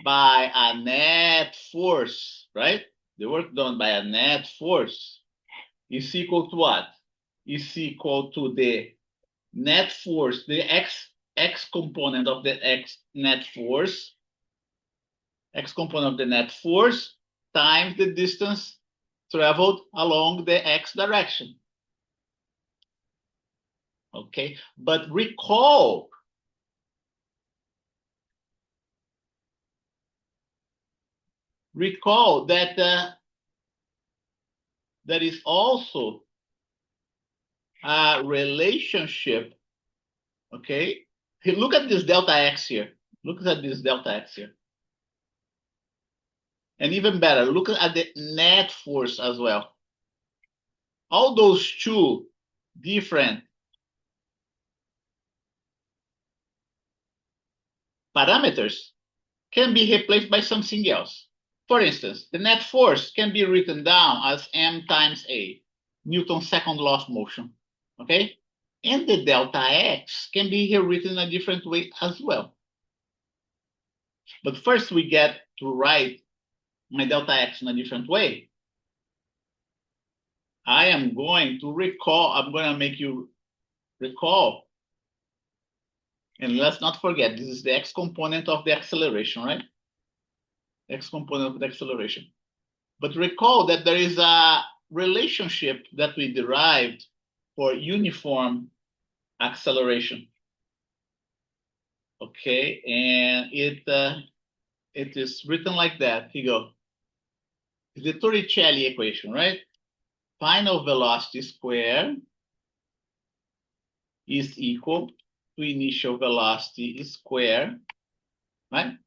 by a net force, right? The work done by a net force is equal to what? Is equal to the net force, the x component of the net force, x component of the net force times the distance traveled along the x direction. Okay, but recall recall that there is also a relationship, okay? Look at this delta x here. Look at this delta x here. And even better, look at the net force as well. All those two different parameters can be replaced by something else. For instance, the net force can be written down as m times a, Newton's second law of motion, okay? And the delta x can be rewritten in a different way as well. But first we get to write my delta x in a different way. I am going to recall, I'm going to make you recall. And let's not forget, this is the x component of the acceleration, right? X component of the acceleration. But recall that there is a relationship that we derived for uniform acceleration. Okay, and it is written like that. Here you go. It's the Torricelli equation, right? Final velocity square is equal to initial velocity square, right?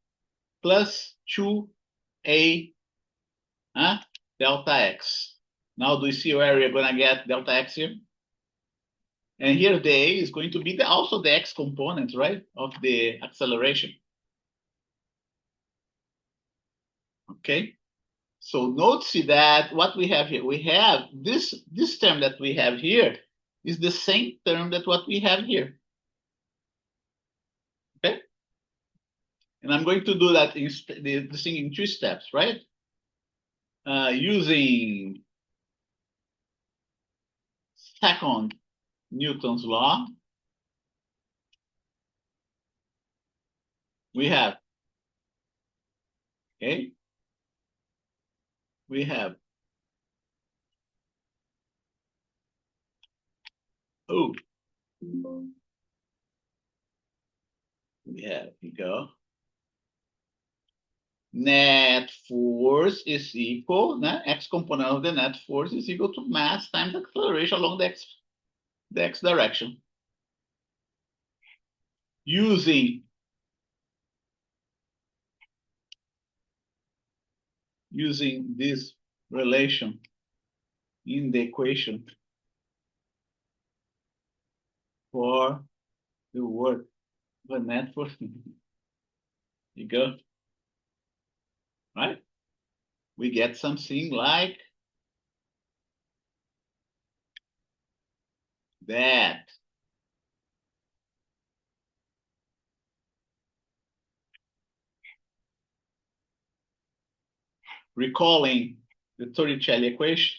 Plus 2a delta x. Now, do you see where we're going to get delta x here? And here the a is going to be also the x component, right, of the acceleration. Okay, so notice that what we have here, we have this term that we have here is the same term that what we have here. Okay, and I'm going to do that in this thing in 2 steps, right? Using second Newton's law, we have, okay, we have, oh, we have, here you go. Net force is equal, x component of the net force is equal to mass times acceleration along the x direction. Using this relation in the equation for the work, the net force, you go, right? We get something like that. Recalling the Torricelli equation,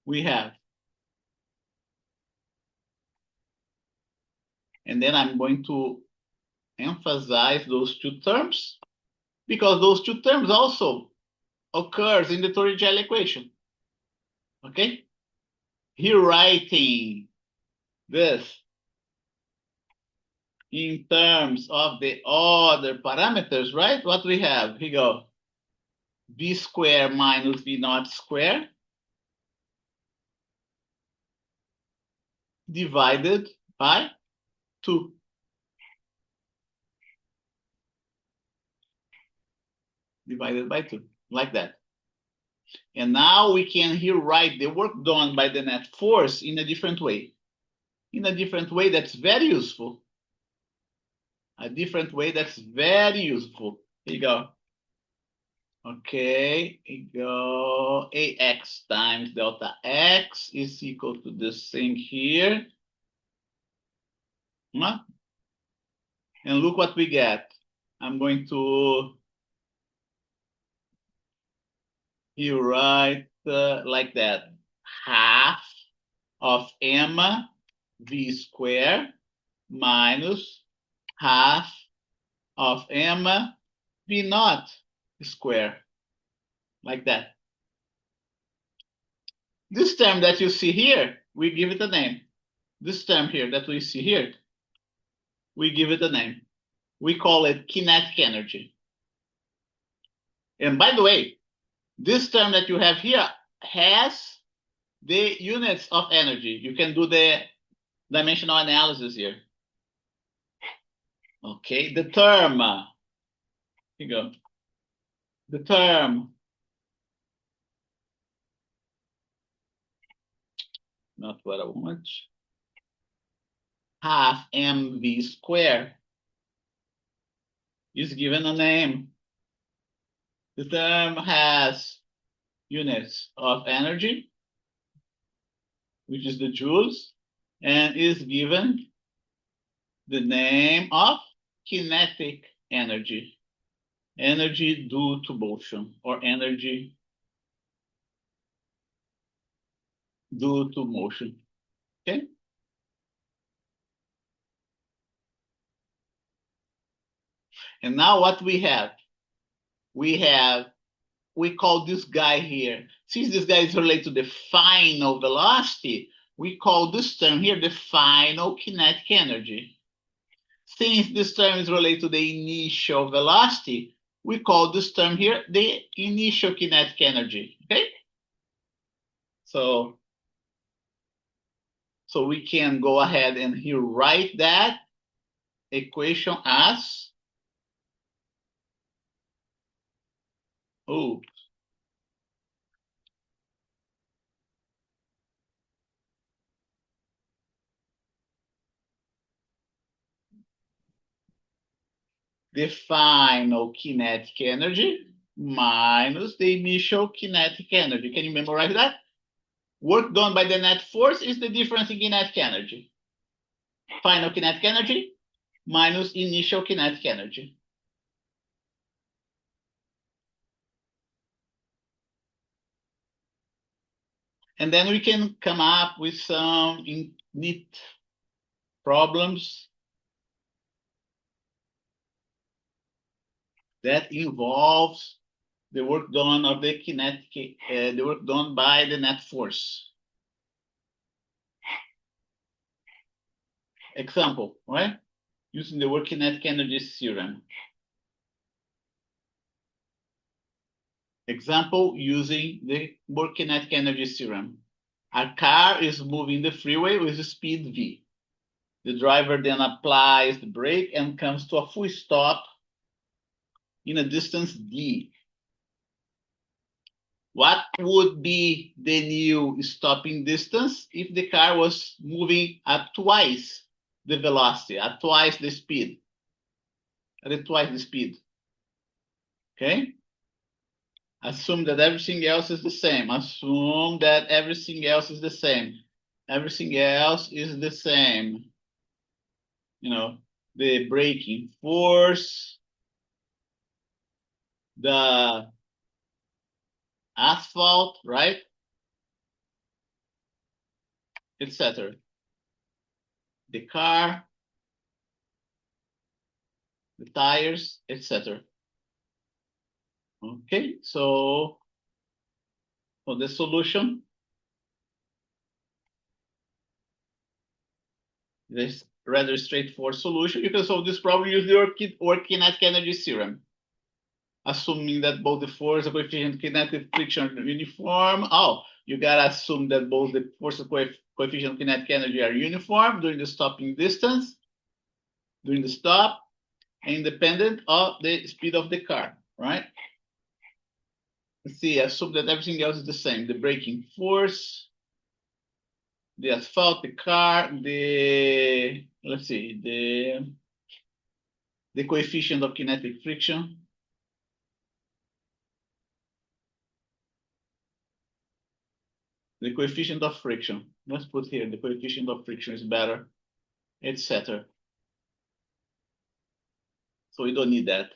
we have, and then I'm going to emphasize those 2 terms because those 2 terms also occurs in the Torricelli equation. Okay, here writing this in terms of the other parameters, right? What we have, here you go, v square minus v naught square divided by 2. Divided by 2, like that. And now we can here write the work done by the net force in a different way. In a different way that's very useful. A different way that's very useful. Here you go. Okay, here you go. Ax times delta x is equal to this thing here. And look what we get. I'm going to here write like that. Half of m v square minus half of m v naught square, like that. This term that you see here, we give it a name. This term here that we see here, we give it a name. We call it kinetic energy. And by the way, this term that you have here has the units of energy. You can do the dimensional analysis here. Okay, the term, here you go. The term, not what I want, half mv squared is given a name. The term has units of energy, which is the joules, and is given the name of kinetic energy, energy due to motion, or energy due to motion. Okay? And now what we have? We call this guy here, since this guy is related to the final velocity, we call this term here the final kinetic energy. Since this term is related to the initial velocity, we call this term here the initial kinetic energy. Okay? So we can go ahead and here write that equation as the final kinetic energy minus the initial kinetic energy. Can you memorize that? Work done by the net force is the difference in kinetic energy. Final kinetic energy minus initial kinetic energy. And then we can come up with some neat problems that involves the work done of the kinetic, the work done by the net force. Example, right? Using the work kinetic energy theorem. Example using the work kinetic energy theorem. A car is moving the freeway with speed v. The driver then applies the brake and comes to a full stop in a distance d. What would be the new stopping distance if the car was moving at twice the velocity, at twice the speed? At twice the speed. Okay? Assume that everything else is the same. Assume that everything else is the same. Everything else is the same. You know, the braking force, the asphalt, right? Etc. The car, the tires, etc. Okay, so for the solution, this rather straightforward solution. You can solve this problem using the kinetic energy theorem, assuming that both the force and coefficient kinetic friction are uniform. Oh, you gotta assume that both the force and coefficient kinetic energy are uniform during the stopping distance, during the stop, independent of the speed of the car, right? Let's see, assume that everything else is the same. The braking force, the asphalt, the car, let's see, the coefficient of kinetic friction. The coefficient of friction. Let's put here, the coefficient of friction is better, etc. So we don't need that.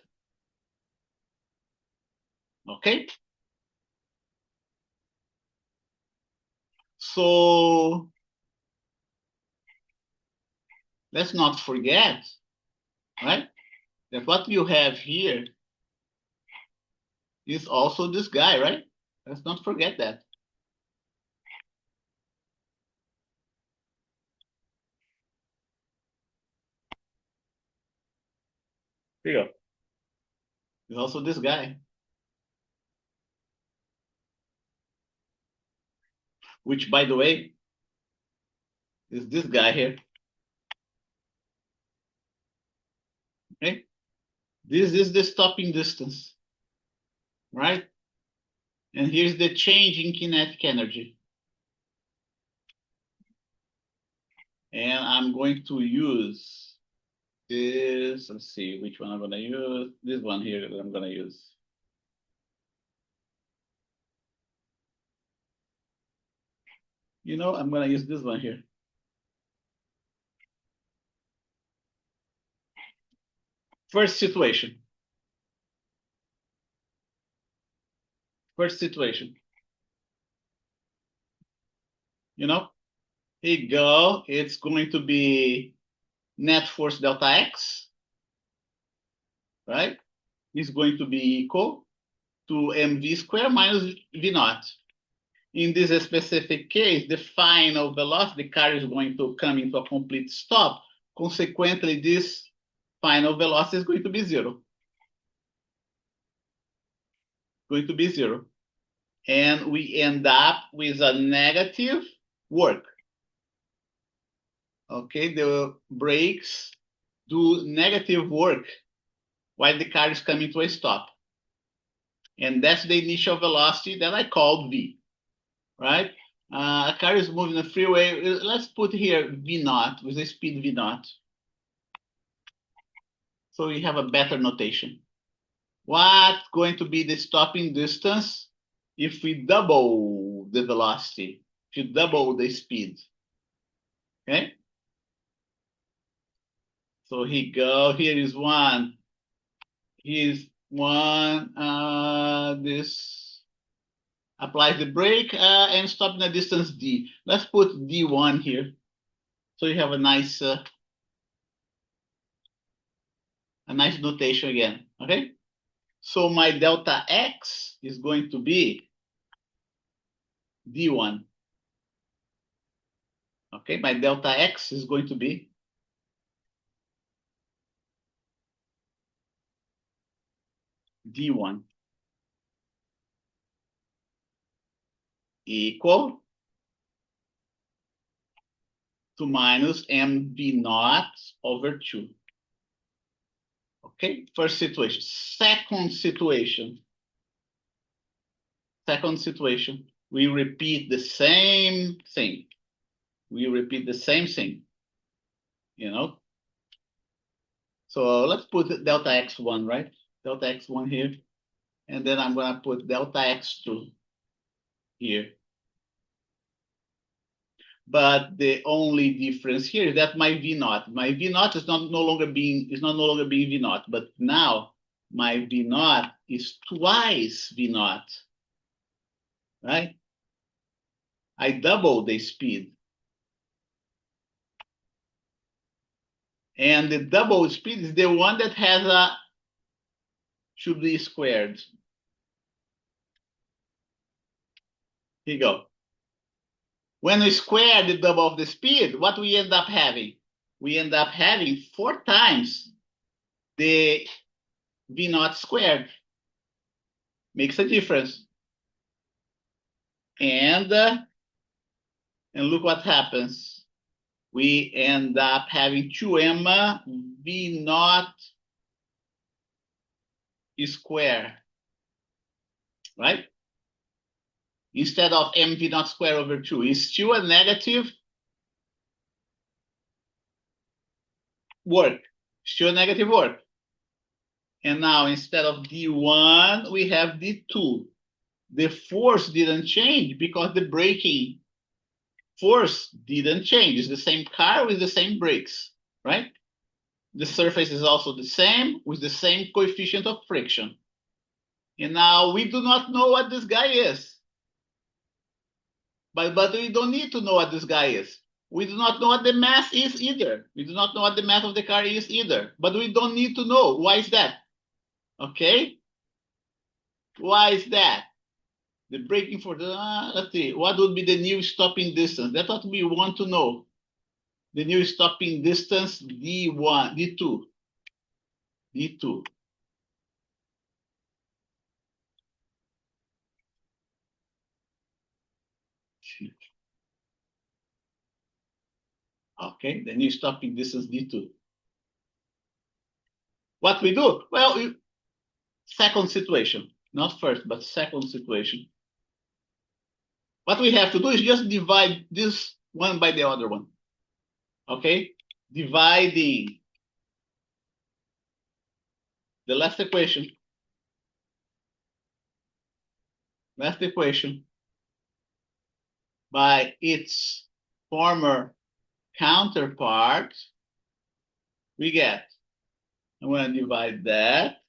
Okay? So let's not forget, right? That what you have here is also this guy, right? Let's not forget that. Here you go. There's also this guy, which, by the way, is this guy here. Okay, this is the stopping distance, right? And here's the change in kinetic energy. And I'm going to use this. Let's see which one I'm going to use. This one here that I'm going to use. You know, I'm going to use this one here. First situation. First situation. You know, here you go. It's going to be net force delta x, right? Is going to be equal to mv squared minus v naught. In this specific case, the final velocity, the car is going to come into a complete stop. Consequently, this final velocity is going to be zero. Going to be zero. And we end up with a negative work. Okay, the brakes do negative work while the car is coming to a stop. And that's the initial velocity that I called V, right? A car is moving the freeway. Let's put here V naught with a speed V naught. So we have a better notation. What's going to be the stopping distance if we double the velocity, if you double the speed? Okay. So here go. Here is one. Here's one. This applies the brake and stop in the distance D. Let's put D1 here. So you have a nice notation again. Okay. So my delta X is going to be D1. Okay, my delta X is going to be D1 equal to minus mv naught over 2. Okay, first situation. Second situation. Second situation. We repeat the same thing. We repeat the same thing. You know? So let's put delta x1, right? Delta x1 here. And then I'm going to put delta x2 here. But the only difference here is that my V naught is no longer being V naught, but now my V naught is twice V naught, right? I double the speed. And the double speed is the one that has a should be squared. Here you go. When we square the double of the speed, what we end up having? We end up having 4 times the V naught squared. Makes a difference. And look what happens. We end up having 2m V naught square, right? Instead of mv naught square over 2. It's still a negative work. Still a negative work. And now instead of D1, we have D2. The force didn't change because the braking force didn't change. It's the same car with the same brakes, right? The surface is also the same with the same coefficient of friction. And now we do not know what this guy is. But we don't need to know what this guy is. We do not know what the mass is either. We do not know what the mass of the car is either. But we don't need to know. Why is that? Okay? Why is that? The braking for the, let's see, what would be the new stopping distance? That's what we want to know. The new stopping distance, D1, D2. D2. Okay, the new stopping distance D2. What we do? Well, second situation, not first, but second situation. What we have to do is just divide this one by the other one. Okay? Dividing the last equation by its former counterpart, we get, I'm going to divide that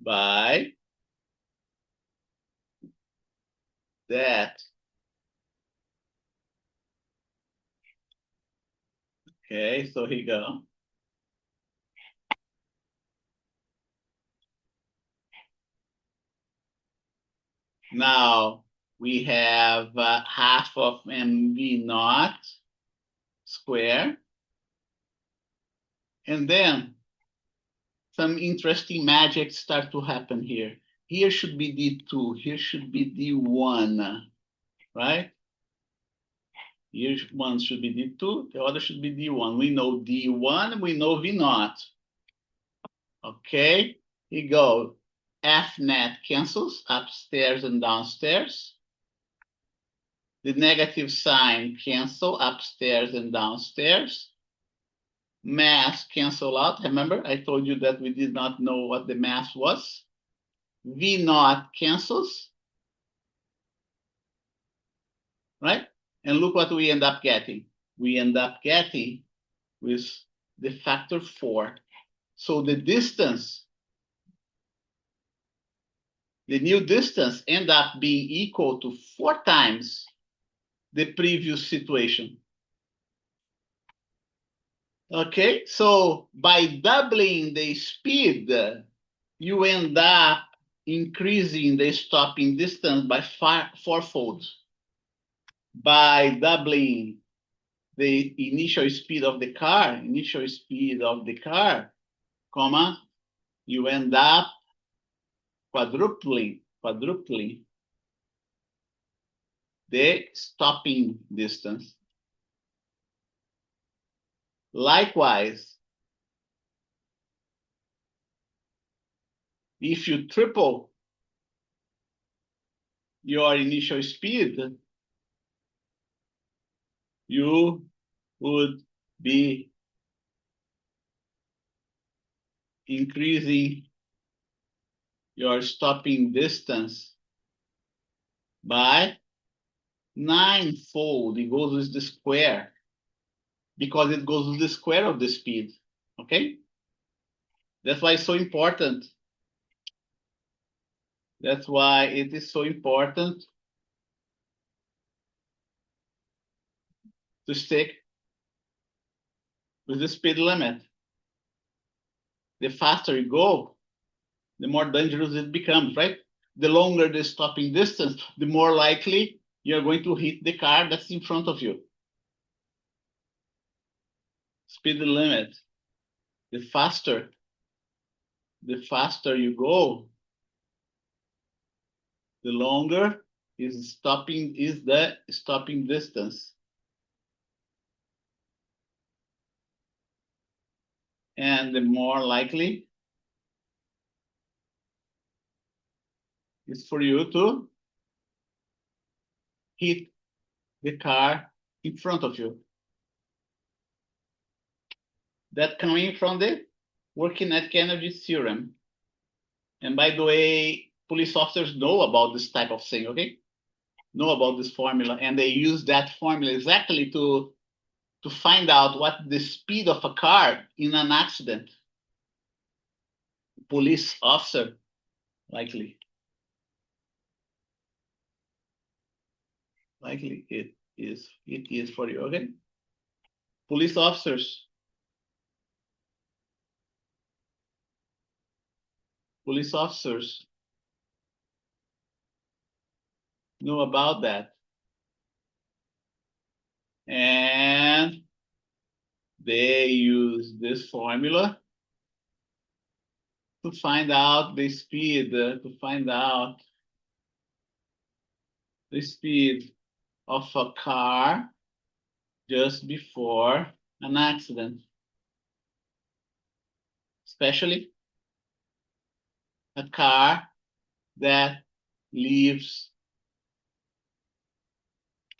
by that. Okay, so here you go. Now we have half of mv naught square. And then some interesting magic start to happen here. Here should be D2, here should be D1, right? Here one should be D2, the other should be D1. We know D1, we know V naught. Okay, here you go. F net cancels upstairs and downstairs. The negative sign cancel upstairs and downstairs. Mass cancel out. Remember, I told you that we did not know what the mass was. V naught cancels, right? And look what we end up getting. We end up getting with the factor 4. So the distance, the new distance end up being equal to 4 times the previous situation. Okay, so by doubling the speed, you end up increasing the stopping distance by 4-fold. By doubling the initial speed of the car, comma, you end up quadrupling the stopping distance. Likewise, if you triple your initial speed, you would be increasing your stopping distance by 9-fold. It goes with the square because it goes with the square of the speed. Okay? That's why it's so important. That's why it is so important to stick with the speed limit. The faster you go, the more dangerous it becomes, right? The longer the stopping distance, the more likely you're going to hit the car that's in front of you. Speed limit. The faster you go, the longer is the stopping distance. And the more likely is for you to hit the car in front of you. That coming from the working at energy theorem. And by the way, police officers know about this type of thing, okay? Know about this formula, and they use that formula exactly to find out what the speed of a car in an accident. Police officer, likely it is for you, okay? Police officers know about that. And they use this formula to find out the speed, of a car just before an accident, especially a car that leaves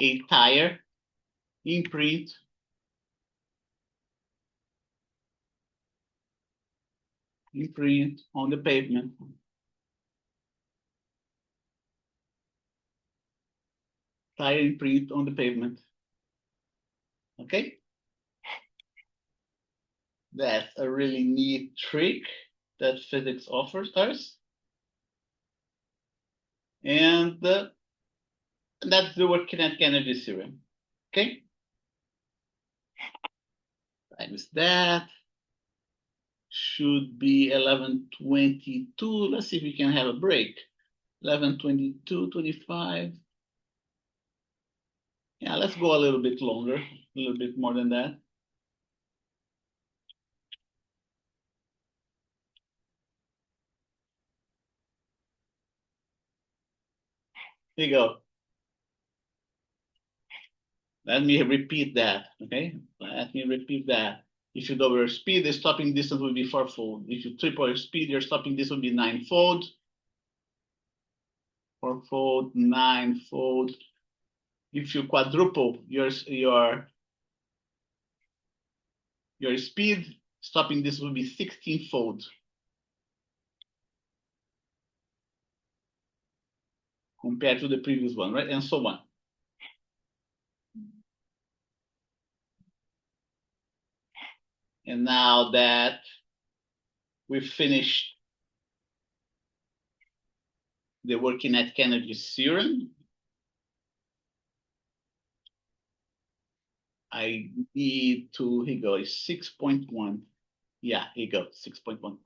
a tire imprint on the pavement. Tire imprint on the pavement. Okay? That's a really neat trick that physics offers us. And that's the work kinetic energy theorem. Okay? Times that should be 11:22. Let's see if we can have a break. 11:22:25. Yeah, let's go a little bit longer, a little bit more than that. Here you go. Let me repeat that, okay? Let me repeat that. If you double your speed, the stopping distance will be 4-fold. If you triple your speed, your stopping distance will be 9-fold. 4-fold, 9-fold. If you quadruple your speed, stopping distance will be 16-fold. Compared to the previous one, right? And so on. And now that we've finished the work kinetic energy theorem, I need to, here you go, 6.1. Yeah, here you go, 6.1.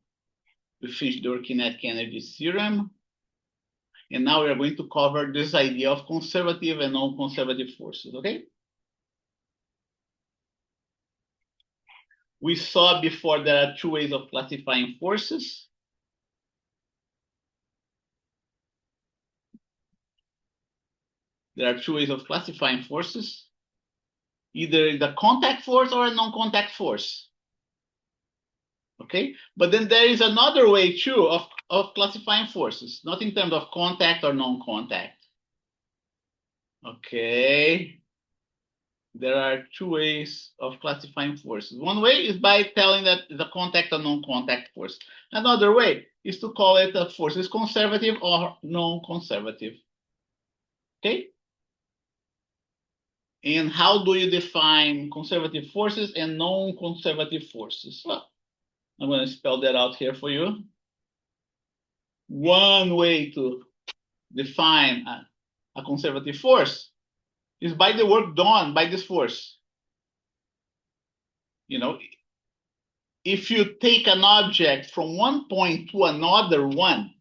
We finished the work kinetic energy theorem. And now we are going to cover this idea of conservative and non-conservative forces, okay? We saw before there are two ways of classifying forces. There are two ways of classifying forces. Either the contact force or a non-contact force. Okay, but then there is another way too of classifying forces, not in terms of contact or non-contact. Okay, there are two ways of classifying forces. One way is by telling that the contact or non-contact force. Another way is to call it a force is conservative or non-conservative. Okay, and how do you define conservative forces and non-conservative forces? Well, I'm going to spell that out here for you. One way to define a conservative force is by the work done by this force. You know, if you take an object from one point to another one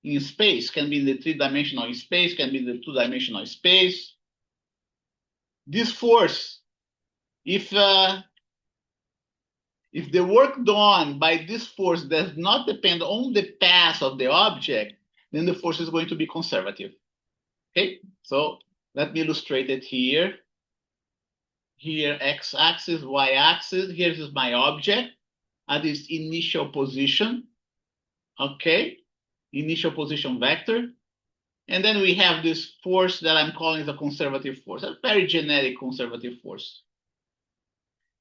in space, can be in the three-dimensional space, can be in the two-dimensional space, this force, if the work done by this force does not depend on the path of the object, then the force is going to be conservative. Okay, so let me illustrate it here. Here, x-axis, y-axis. Here is my object at its initial position. Okay, initial position vector. And then we have this force that I'm calling the conservative force, a very generic conservative force.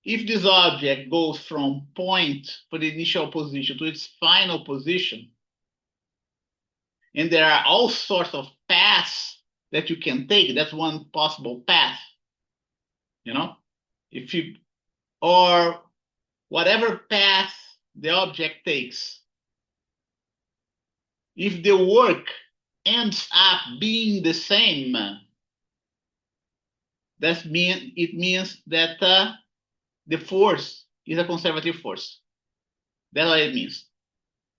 If this object goes from point for the initial position to its final position, and there are all sorts of paths that you can take, that's one possible path. You know, if you, or whatever path the object takes, if the work ends up being the same, it means that the force is a conservative force. That's what it means.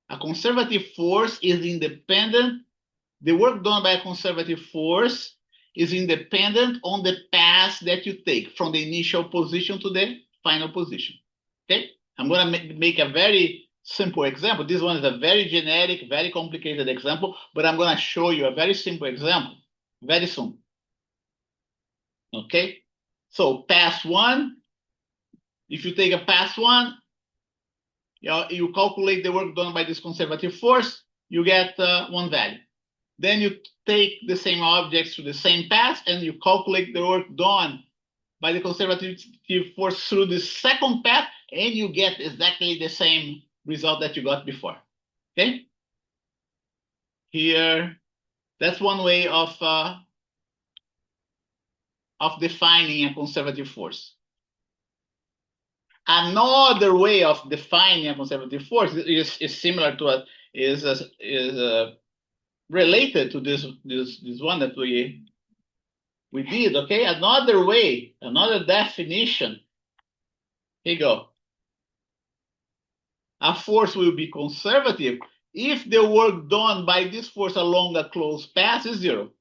A conservative force is independent. The work done by a conservative force is independent on the path that you take from the initial position to the final position. Okay, I'm going to make a very simple example. This one is a very generic, very complicated example, but I'm going to show you a very simple example very soon. Okay, so pass one. If you take a pass one, you calculate the work done by this conservative force, you get one value. Then you take the same objects to the same path and you calculate the work done by the conservative force through the second path, and you get exactly the same result that you got before. Okay? Here, that's one way of defining a conservative force. Another way of defining a conservative force is similar to it, is related to this one that we did. Okay, another way, another definition. Here you go. A force will be conservative if the work done by this force along a closed path is zero.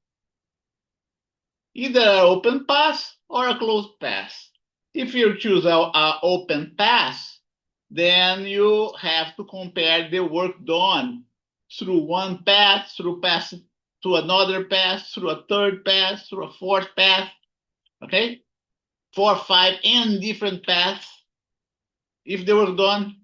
Either an open path or a closed path. If you choose an open path, then you have to compare the work done through one path, through path to another path, through a third path, through a fourth path. Okay? 4, 5, and different paths. If the work done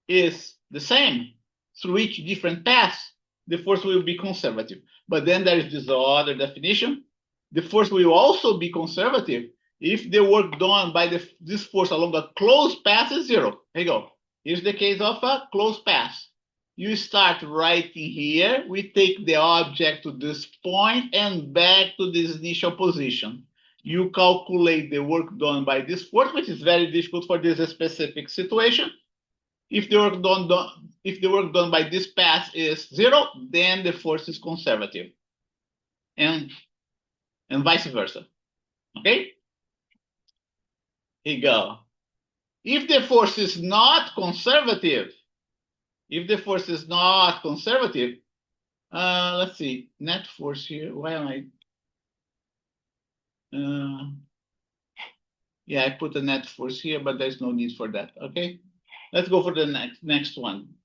is the same through each different path, the force will be conservative. But then there is this other definition. The force will also be conservative if the work done by this force along a closed path is zero. Here you go. Here's the case of a closed path. You start writing here. We take the object to this point and back to this initial position. You calculate the work done by this force, which is very difficult for this specific situation. If the work done by this path is zero, then the force is conservative, and vice versa. Okay? Here you go. If the force is not conservative, let's see, net force here. Why am I? Yeah, I put the net force here, but there's no need for that. Okay, let's go for the next one.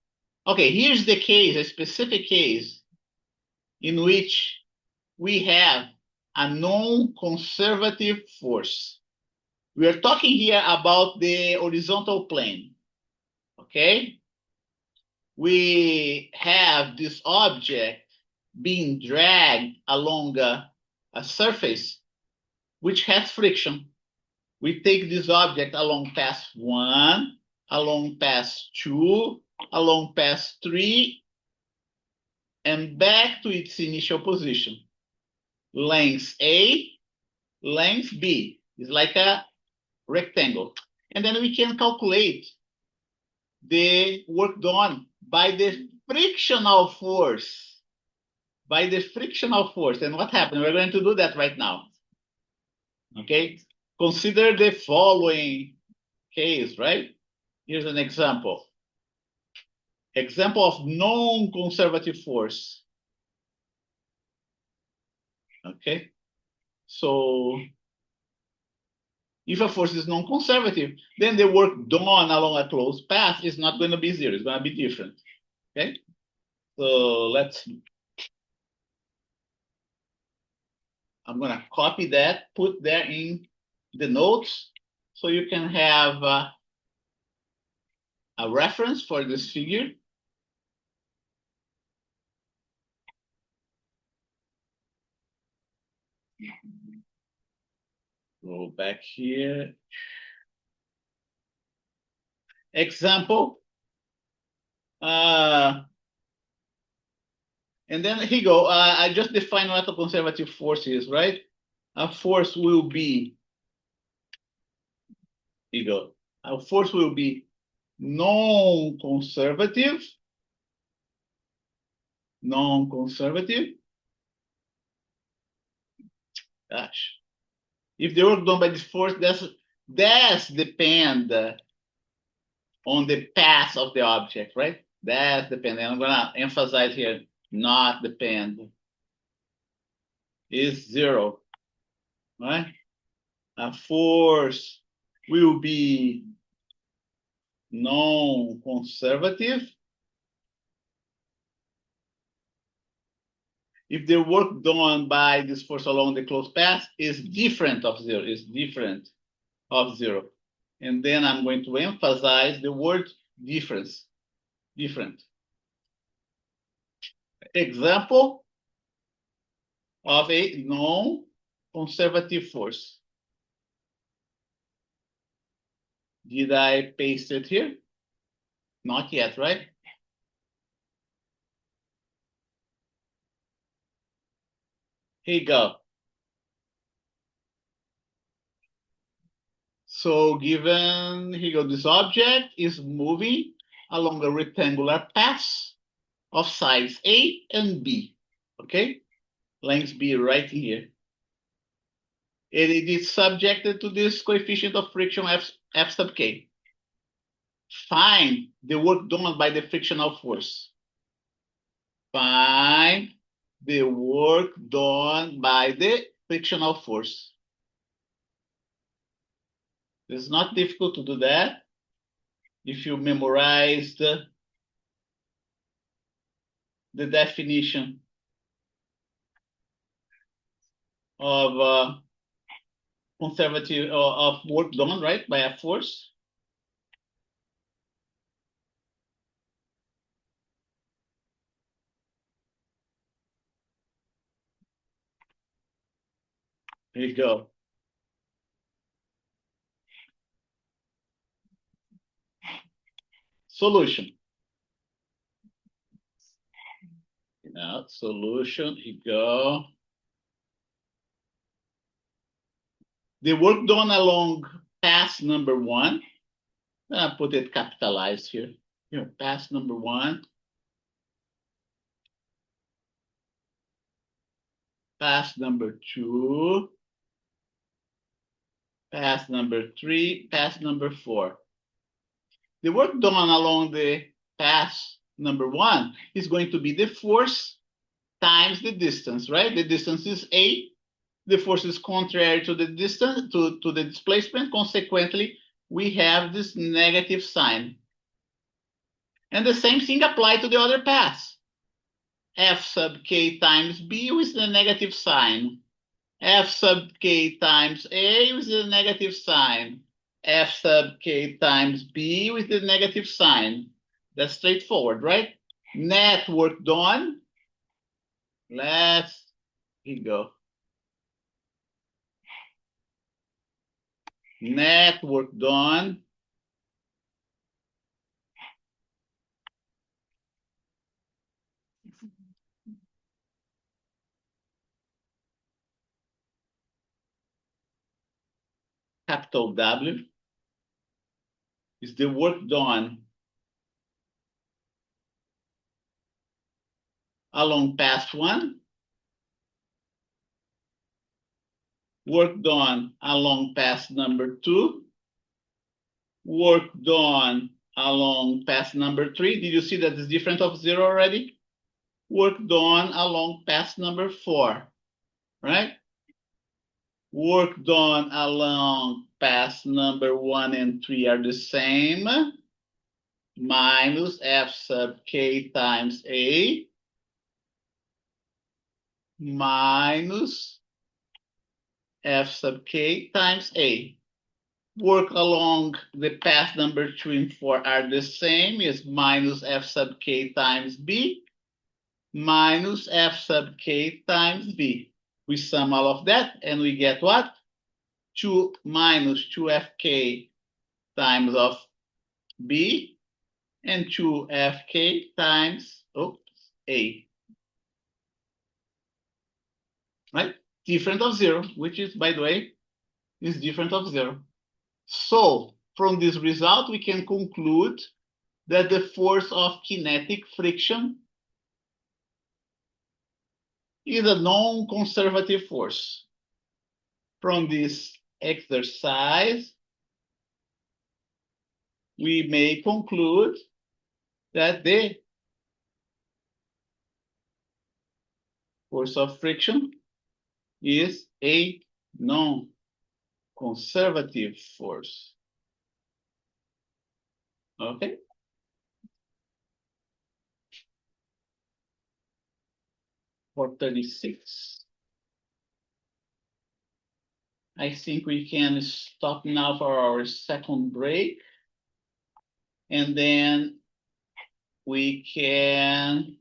Okay, here's the case, a specific case in which we have a non-conservative force. We are talking here about the horizontal plane. Okay, we have this object being dragged along a surface which has friction. We take this object along path 1, along path 2, along path 3, and back to its initial position. Length A, length B is like a rectangle. And then we can calculate the work done by the frictional force. By the frictional force. And what happened? We're going to do that right now. Okay? Consider the following case, right? Here's an example. Example of non-conservative force. Okay? So if a force is non-conservative, then the work done along a closed path is not going to be zero. It's going to be different. Okay? So I'm going to copy that, put that in the notes so you can have a reference for this figure. Go back here. Example. And then here you go. I just defined what a conservative force is, right? A force will be, here you go. A force will be non-conservative. Non-conservative. Gosh. If the work done by this force does depend on the path of the object, right? That's dependent. I'm gonna emphasize here, not depend. Is zero, right? A force will be non-conservative if the work done by this force along the closed path is different of zero, is different of zero. And then I'm going to emphasize the word difference, different. Example of a non-conservative force. Did I paste it here? Not yet, right? Here you go. So given, here you go, this object is moving along a rectangular path of size A and B, okay? Length B right here. And it is subjected to this coefficient of friction F sub K. Find the work done by the frictional force. Find the work done by the frictional force. It's not difficult to do that if you memorized the definition of conservative of work done, right, by a force. Here you go. Solution. Now, solution, here you go. The work done along path number one, I put it capitalized here. Here, path number one. Path number two. Path number three, path number four. The work done along the path number one is going to be the force times the distance, right? The distance is A. The force is contrary to the distance, to the displacement. Consequently, we have this negative sign. And the same thing applies to the other path. F sub K times B with the negative sign. F sub K times A with the negative sign. F sub K times B with the negative sign. That's straightforward, right? Net work done. Here you go. Net work done. Capital W is the work done along path one, work done along path number two, work done along path number three. Did you see that it's different of zero already? Work done along path number four, right? Work done along path number one and three are the same, minus F sub K times A, minus F sub K times A. Work along the path number 2 and 4 are the same, is minus F sub K times B, minus F sub K times B. We sum all of that and we get what? 2 minus 2FK times of B and 2FK times A. Right? Different of zero, which is, by the way, is different of zero. So from this result, we can conclude that the force of kinetic friction is a non-conservative force. From this exercise, we may conclude that the force of friction is a non-conservative force. Okay. For 36. I think we can stop now for our second break. And then we can,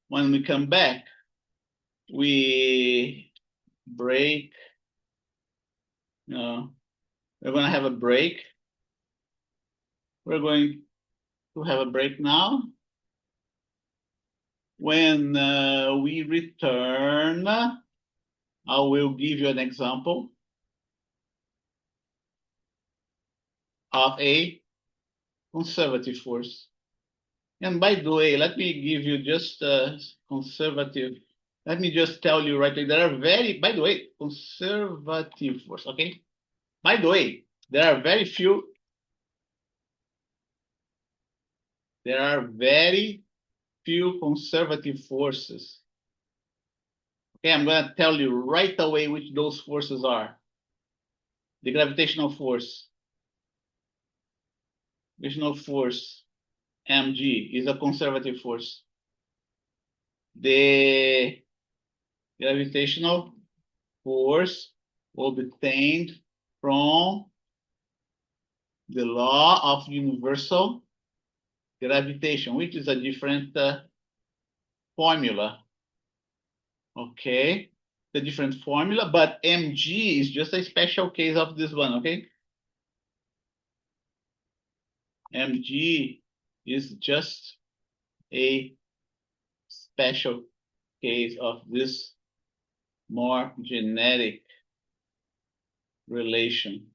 when we come back, we break. We're going to have a break. We're going to have a break now. When we return, I will give you an example of a conservative force. And by the way, let me give you just a conservative. Let me just tell you right there, there are by the way, conservative force, okay? By the way, there are very few conservative forces. Okay, I'm going to tell you right away which those forces are. The gravitational force, mg, is a conservative force. The gravitational force obtained from the law of universal gravitation, which is a different formula. Okay, the different formula, but mg is just a special case of this one. Okay, mg is just a special case of this more genetic relation.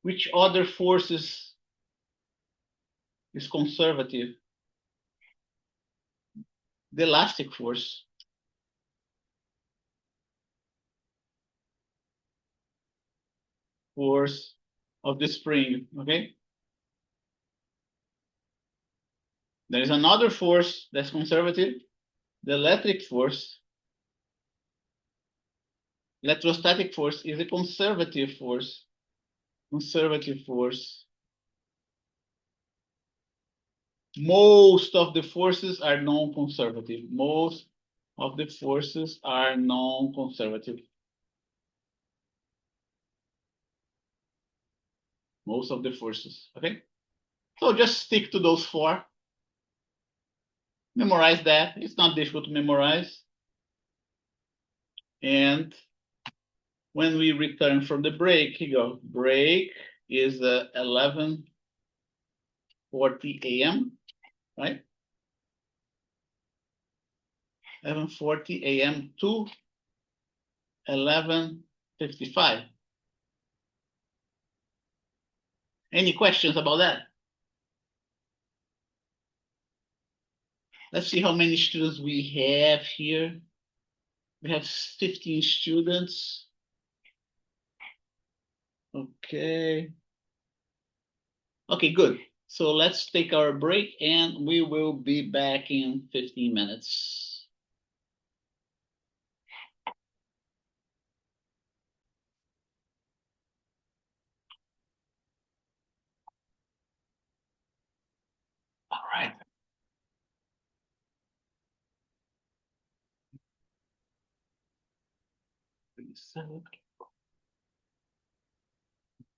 Which other forces is conservative? The elastic force. Force of the spring, okay? There is another force that's conservative, the electric force. Electrostatic force is a conservative force. Conservative force. Most of the forces are non-conservative. Most of the forces are non-conservative. Most of the forces, okay? So just stick to those four. Memorize that. It's not difficult to memorize. And when we return from the break, here you go. Break is 11:40 a.m., right? 11:40 a.m. to 11:55. Any questions about that? Let's see how many students we have here. We have 15 students. Okay. Okay, good. So let's take our break and we will be back in 15 minutes. All right.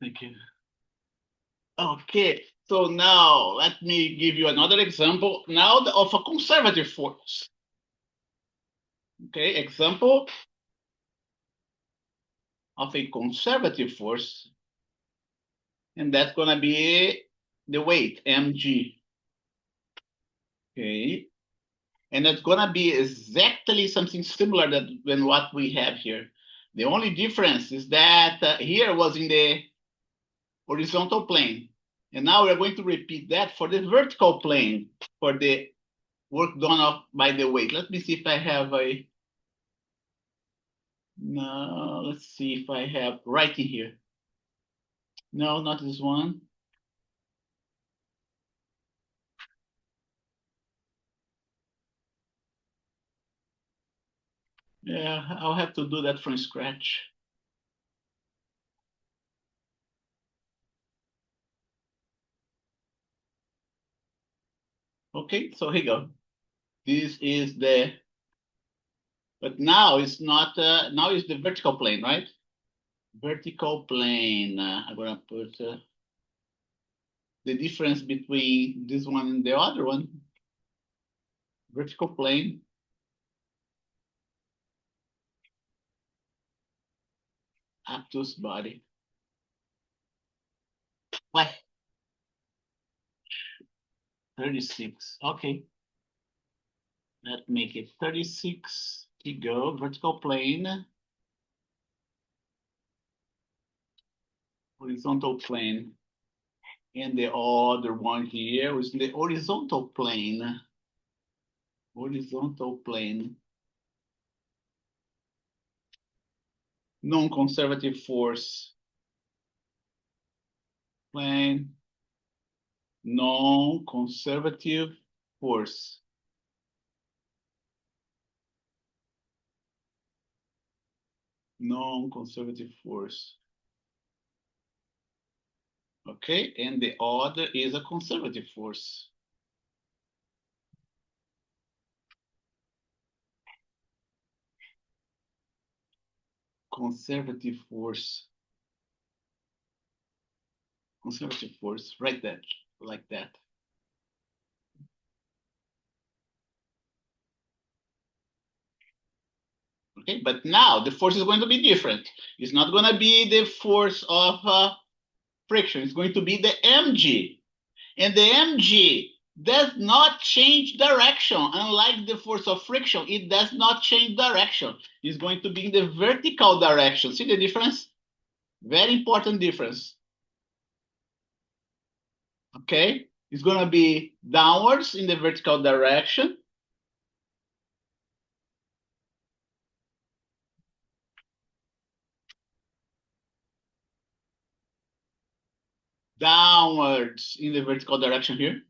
Thank you. Okay, so now let me give you another example now of a conservative force. Okay, example of a conservative force, and that's gonna be the weight, mg. Okay, and it's gonna be exactly something similar than what we have here. The only difference is that here was in the horizontal plane, and now we're going to repeat that for the vertical plane for the work done by the weight. Let me see if I have a. No, let's see if I have right in here. No, not this one. Yeah, I'll have to do that from scratch. Okay, so here you go. This is the, but now it's not, now it's the vertical plane, right? Vertical plane. I'm gonna put the difference between this one and the other one. Vertical plane. Aptus body. Why? 36. Okay. Let's make it 36. Here you go. Vertical plane. Horizontal plane. And the other one here is the horizontal plane. Horizontal plane. Non-conservative force. Plane. Non-conservative force. Non-conservative force. Okay, and the other is a conservative force. Conservative force. Conservative force, right there, like that. Okay, but now the force is going to be different. It's not going to be the force of friction. It's going to be the mg. And the mg does not change direction. Unlike the force of friction, it does not change direction. It's going to be in the vertical direction. See the difference? Very important difference. Okay, it's going to be downwards in the vertical direction. Downwards in the vertical direction here.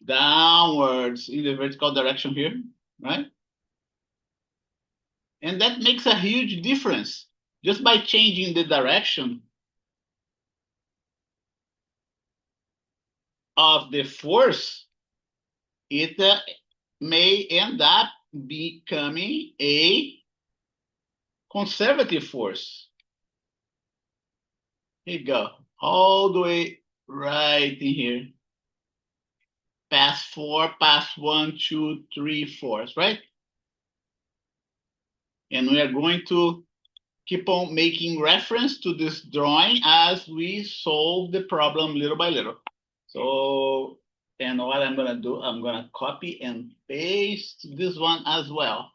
Downwards in the vertical direction here, right? And that makes a huge difference. Just by changing the direction of the force, it may end up becoming a conservative force. Here you go. All the way right in here. Pass 4, pass 1, 2, 3, 4, right? And we are going to keep on making reference to this drawing as we solve the problem little by little. So, and what I'm gonna do, I'm gonna copy and paste this one as well.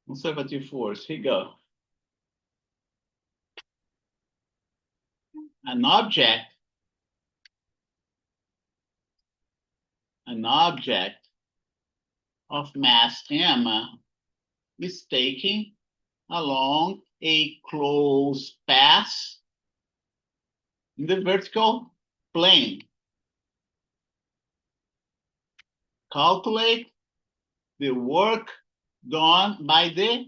Conservative force, here you go. An object of mass m is taking along a closed path in the vertical plane. Calculate the work done by the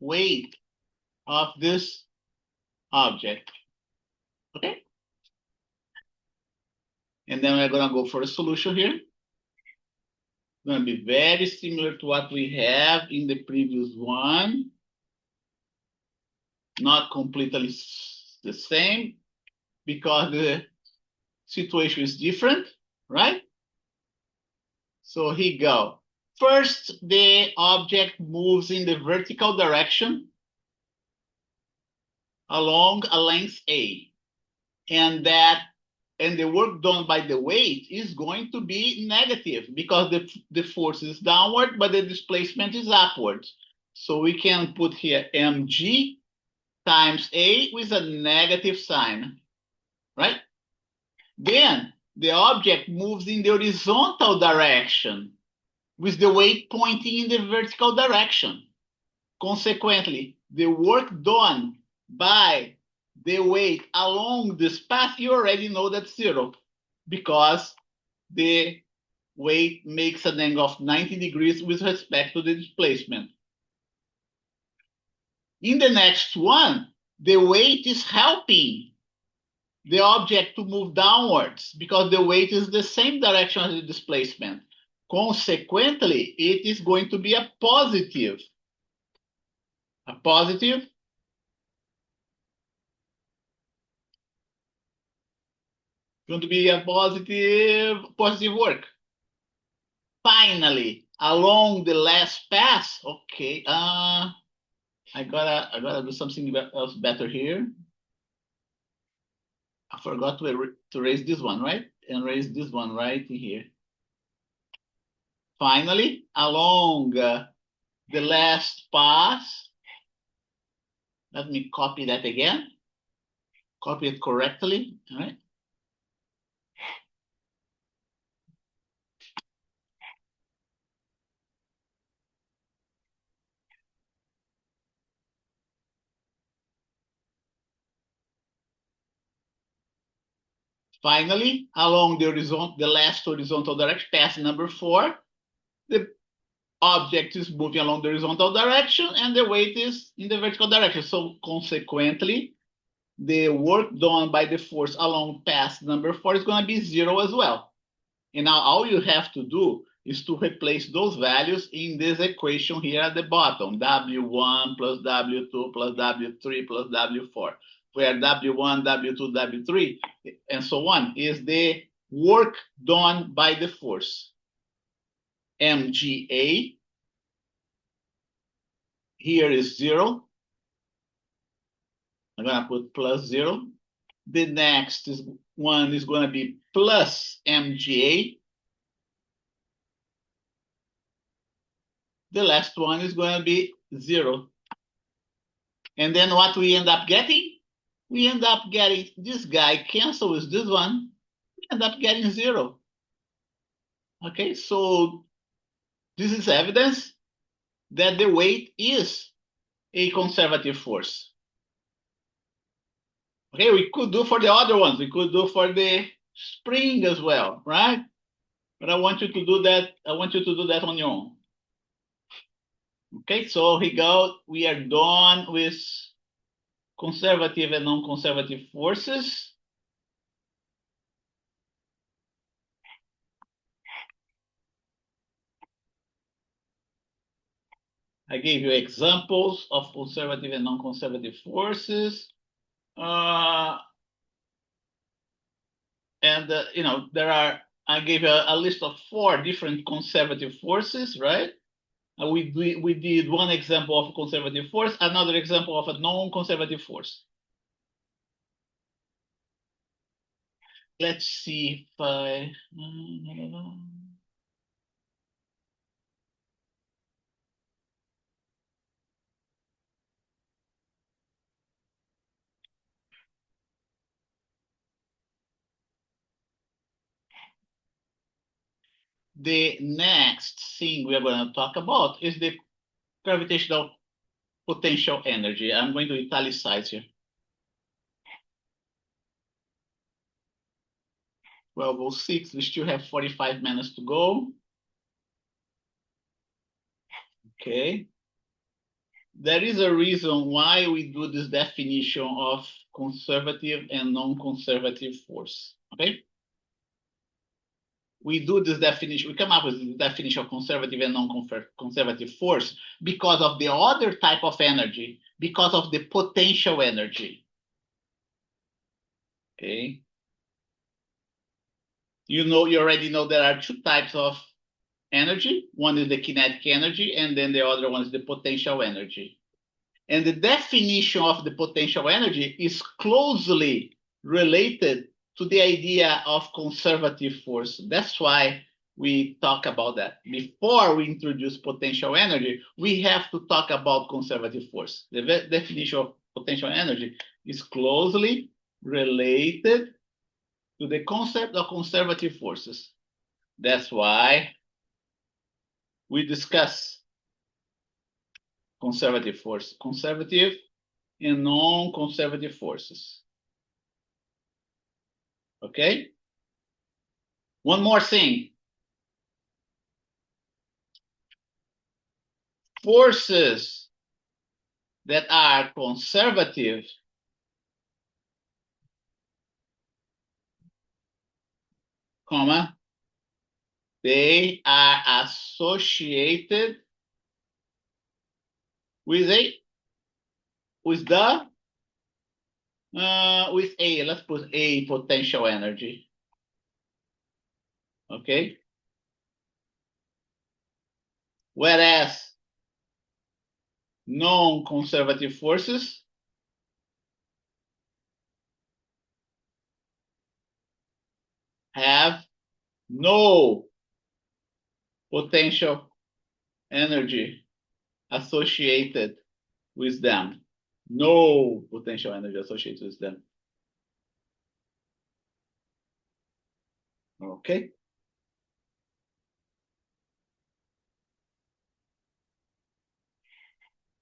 weight of this object. Okay? And then we're going to go for a solution here. It's going to be very similar to what we have in the previous one. Not completely the same because the situation is different, right? So here you go. First, the object moves in the vertical direction along a length A. And the work done by the weight is going to be negative because the force is downward, but the displacement is upward. So we can put here mg times A with a negative sign, right? Then the object moves in the horizontal direction with the weight pointing in the vertical direction. Consequently, the work done by the weight along this path, you already know that's zero, because the weight makes an angle of 90 degrees with respect to the displacement. In the next one, the weight is helping the object to move downwards because the weight is the same direction as the displacement. Consequently, it is going to be a positive. A positive. Going to be a positive work. Finally, along the last pass, okay, I gotta do something else better here. I forgot to raise this one, right? And raise this one right here. Finally, along the last pass, let me copy that again. Copy it correctly, all right? Finally, along the last horizontal direction, pass number 4, the object is moving along the horizontal direction and the weight is in the vertical direction. So consequently, the work done by the force along path number 4 is going to be 0 as well. And now all you have to do is to replace those values in this equation here at the bottom, W1 plus W2 plus W3 plus W4, where W1, W2, W3, and so on is the work done by the force. MGA here is 0. I'm going to put plus 0. The next one is going to be plus MGA. The last one is going to be 0. And then what we end up getting? We end up getting this guy cancel with this one. We end up getting 0. Okay, so this is evidence that the weight is a conservative force. Okay, we could do for the other ones. We could do for the spring as well, right? But I want you to do that. I want you to do that on your own. Okay, so here we go. We are done with conservative and non-conservative forces. I gave you examples of conservative and non-conservative forces. And I gave you a list of 4 different conservative forces, right? We did one example of a conservative force, another example of a non-conservative force. Let's see if I... The next thing we are going to talk about is the gravitational potential energy. I'm going to italicize here. 12:06, we still have 45 minutes to go. Okay. There is a reason why we do this definition of conservative and non-conservative force. Okay. We do this definition, we come up with the definition of conservative and non-conservative force because of the other type of energy, because of the potential energy. Okay. You already know there are 2 types of energy. One is the kinetic energy, and then the other one is the potential energy. And the definition of the potential energy is closely related to the idea of conservative force. That's why we talk about that. Before we introduce potential energy, we have to talk about conservative force. The definition of potential energy is closely related to the concept of conservative forces. That's why we discuss conservative force. Conservative and non-conservative forces. Okay? One more thing. Forces that are conservative comma, they are associated with let's put a potential energy. Okay? Whereas non-conservative forces have no potential energy associated with them. No potential energy associated with them. Okay?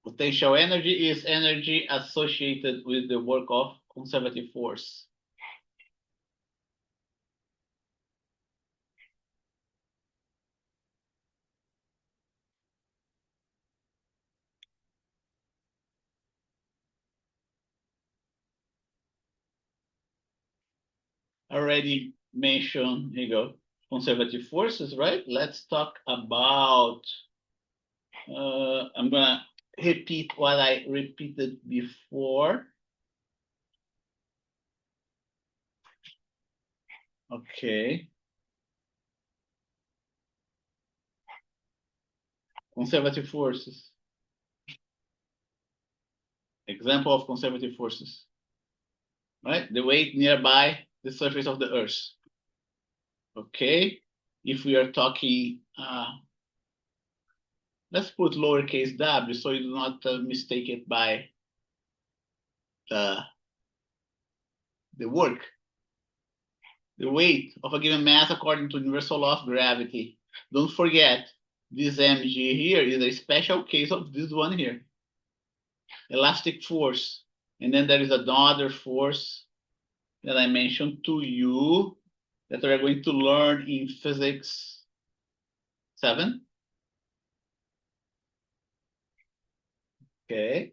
Potential energy is energy associated with the work of conservative force. Already mentioned, here you go, conservative forces, right? Let's talk about, I'm going to repeat what I repeated before. Okay. Conservative forces. Example of conservative forces, right? The weight nearby the surface of the Earth. Okay. If we are talking, let's put lowercase w so you do not mistake it by the work. The weight of a given mass according to universal law of gravity. Don't forget, this mg here is a special case of this one here. Elastic force. And then there is another force that I mentioned to you that we're going to learn in physics 7. Okay.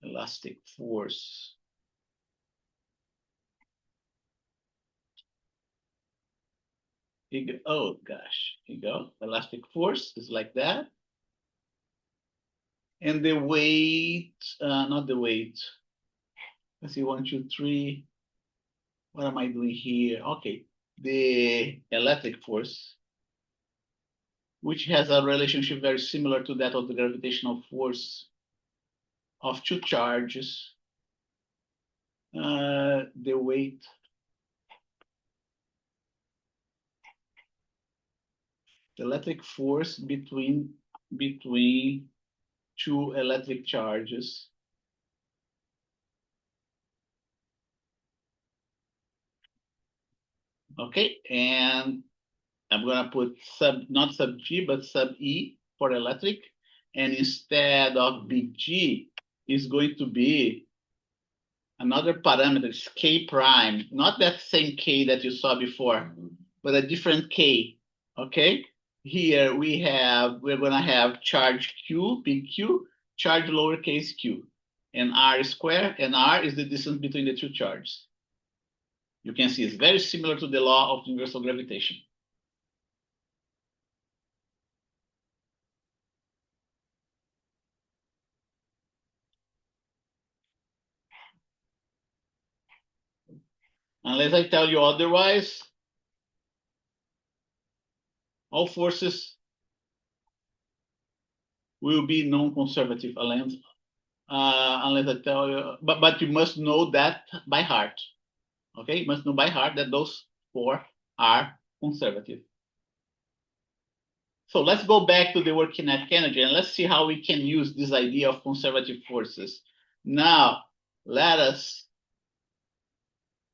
Elastic force. Oh gosh, here you go. Elastic force is like that. And the weight, not the weight. Let's see, 1, 2, 3. What am I doing here? Okay, the electric force, which has a relationship very similar to that of the gravitational force of two charges. The weight the electric force between two electric charges. Okay, and I'm gonna put not sub G, but sub E for electric. And instead of big G, is going to be another parameter, K prime, not that same K that you saw before, but a different K, okay? Here we're gonna have charge Q, big Q, charge lowercase q, and R squared, and R is the distance between the two charges. You can see it's very similar to the law of universal gravitation. Unless I tell you otherwise, all forces will be non-conservative unless I tell you, but you must know that by heart. Okay, you must know by heart that those 4 are conservative. So let's go back to the work kinetic energy and let's see how we can use this idea of conservative forces. Now, let us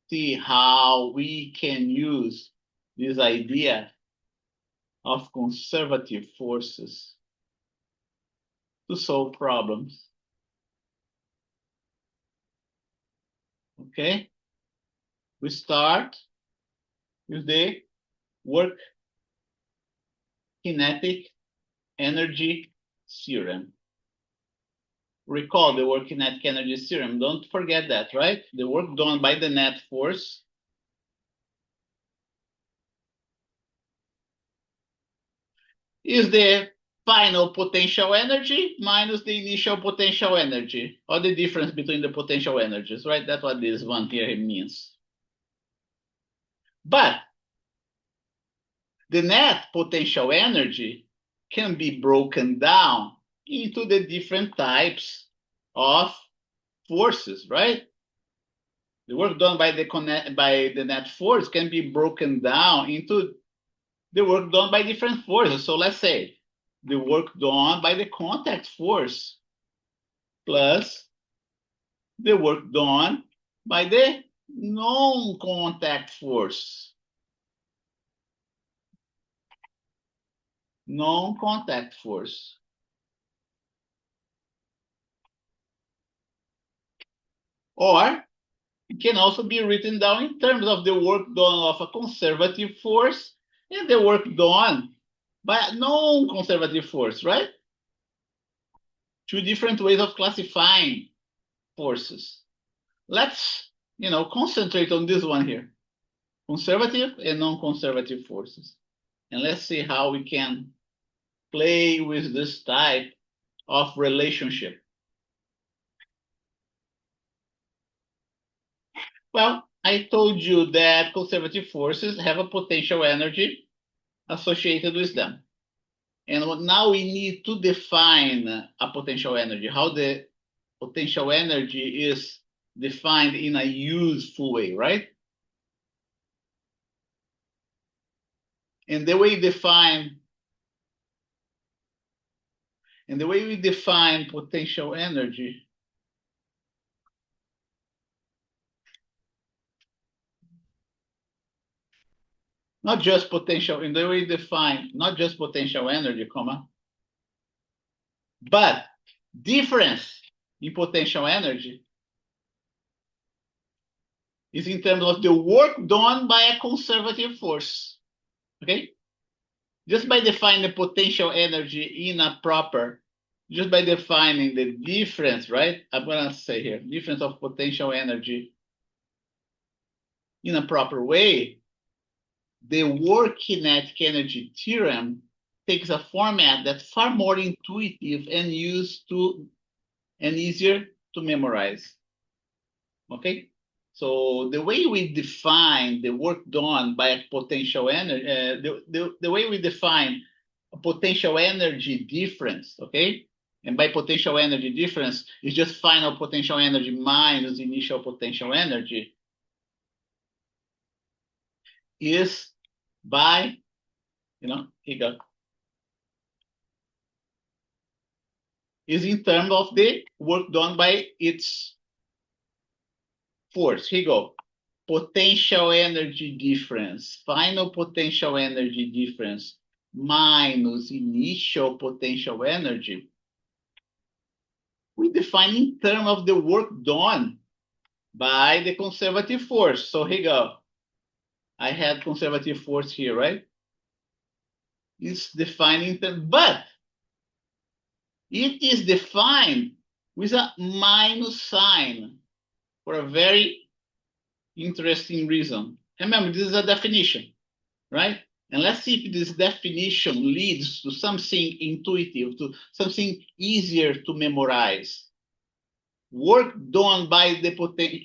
see how we can use this idea of conservative forces to solve problems. Okay, we start with the work kinetic energy theorem. Recall the work kinetic energy theorem. Don't forget that, right? The work done by the net force is the final potential energy minus the initial potential energy, or the difference between the potential energies, right? That's what this one here means. But the net potential energy can be broken down into the different types of forces, right? The work done by the net force can be broken down into the work done by different forces. So let's say the work done by the contact force plus the work done by the non-contact force. Non-contact force. Or it can also be written down in terms of the work done of a conservative force and the work done by a non-conservative force, right? Two different ways of classifying forces. Let's, concentrate on this one here. Conservative and non-conservative forces. And let's see how we can play with this type of relationship. Well, I told you that conservative forces have a potential energy associated with them. And now we need to define a potential energy, how the potential energy is defined in a useful way, right? And the way we define potential energy not just potential, in the way we define not just potential energy, but difference in potential energy is in terms of the work done by a conservative force. Okay? Just by defining the potential energy in a proper, just by defining the difference, right? I'm going to say here, difference of potential energy in a proper way, the work kinetic energy theorem takes a format that's far more intuitive and easier to memorize. Okay? So the way we define the work done by a potential energy, the way we define a potential energy difference, okay? And by potential energy difference, is just final potential energy minus initial potential energy, is by, here you go, is in terms of the work done by its force. Here you go. Potential energy difference, final potential energy difference minus initial potential energy. We define in terms of the work done by the conservative force. So here you go. I had conservative force here, right? It's defined in terms, but it is defined with a minus sign for a very interesting reason. Remember, this is a definition, right? And let's see if this definition leads to something intuitive, to something easier to memorize. Work done by the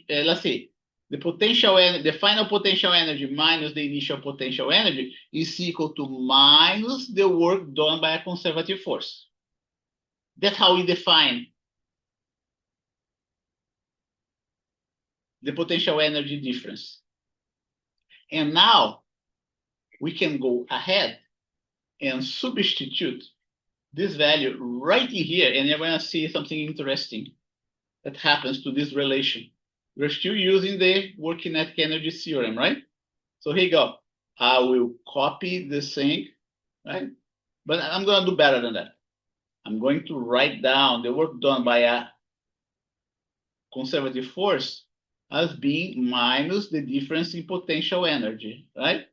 let's see, the potential energy, the final potential energy minus the initial potential energy is equal to minus the work done by a conservative force. That's how we define the potential energy difference. And now we can go ahead and substitute this value right in here, and you're going to see something interesting that happens to this relation. We're still using the work kinetic energy theorem, right? So here you go. I will copy this thing, right? But I'm going to do better than that. I'm going to write down the work done by a conservative force as being minus the difference in potential energy, right?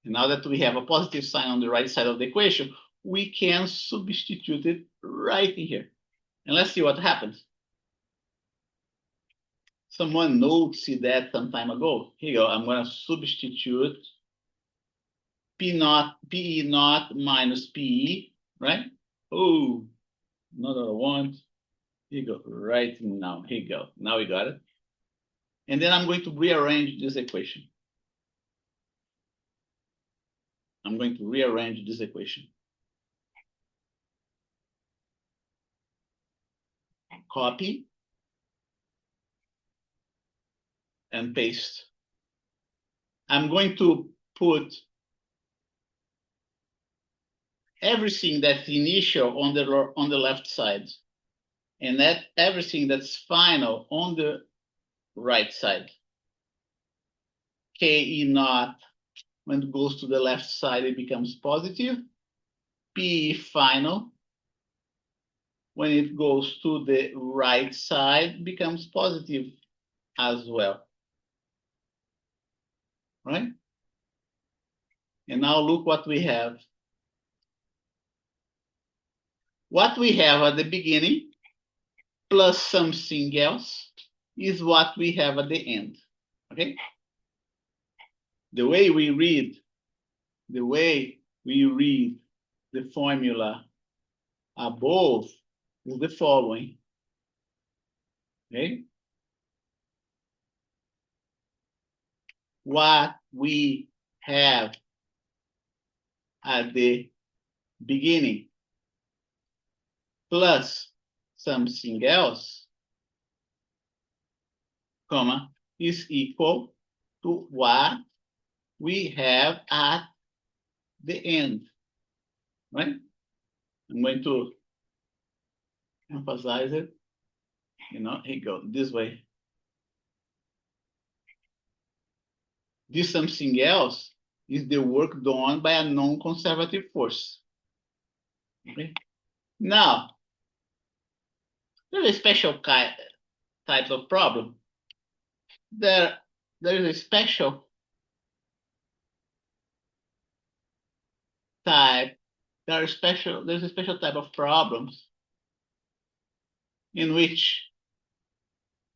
And now that we have a positive sign on the right side of the equation, we can substitute it right here. And let's see what happens. Someone noticed that some time ago. Here you go. I'm going to substitute PE naught minus PE, right? Oh, not what I want. Here you go. Right now. Here you go. Now we got it. And then I'm going to rearrange this equation. I'm going to rearrange this equation. Copy and paste. I'm going to put everything that's initial on the left side, and that everything that's final on the right side. KE naught, when it goes to the left side, it becomes positive. PE final, when it goes to the right side, becomes positive as well. Right? And now look what we have. What we have at the beginning plus something else is what we have at the end. Okay? The way we read the formula above is the following. Okay? What we have at the beginning plus something else, comma, is equal to what we have at the end, right? I'm going to emphasize it, here you go, this way. This something else is the work done by a non-conservative force. Okay? Now, there's a special type of problem. There is a special type. There's a special type of problems in which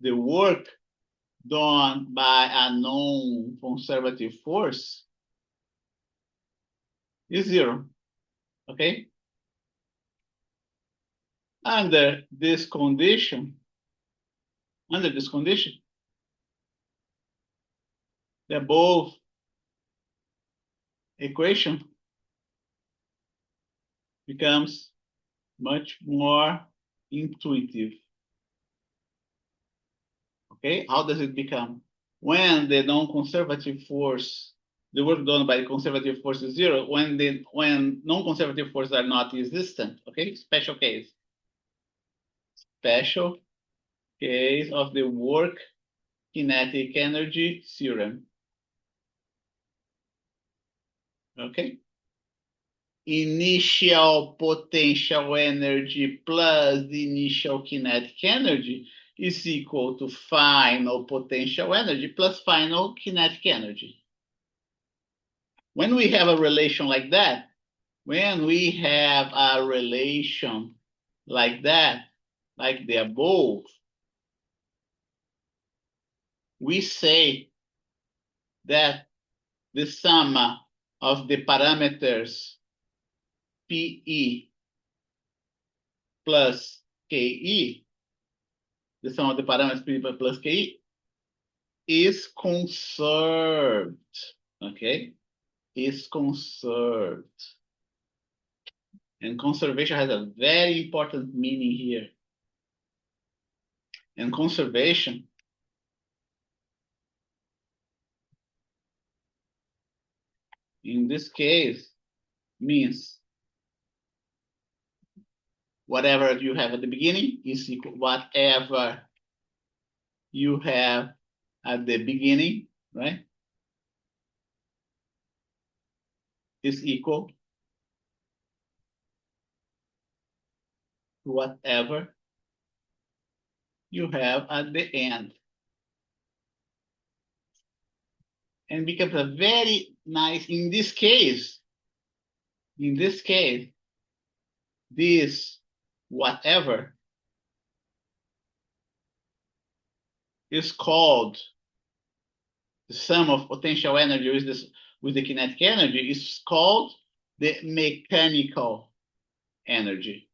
the work done by a non-conservative force is zero. Okay? Under this condition, the above equation becomes much more intuitive. Okay, how does it become? When the non-conservative force, the work done by the conservative force is zero, when non-conservative forces are not existent, okay, special case of the work kinetic energy theorem. Okay. Initial potential energy plus the initial kinetic energy is equal to final potential energy plus final kinetic energy. When we have a relation like that, like the above, we say that the sum of the parameters PE plus KE, the sum of the parameters PE plus KE, is conserved, okay? Is conserved. And conservation has a very important meaning here. And conservation in this case means whatever you have at the beginning is equal whatever you have at the beginning, right? Is equal to whatever you have at the end. And becomes a very nice, in this case, this whatever is called the sum of potential energy with the kinetic energy is called the mechanical energy,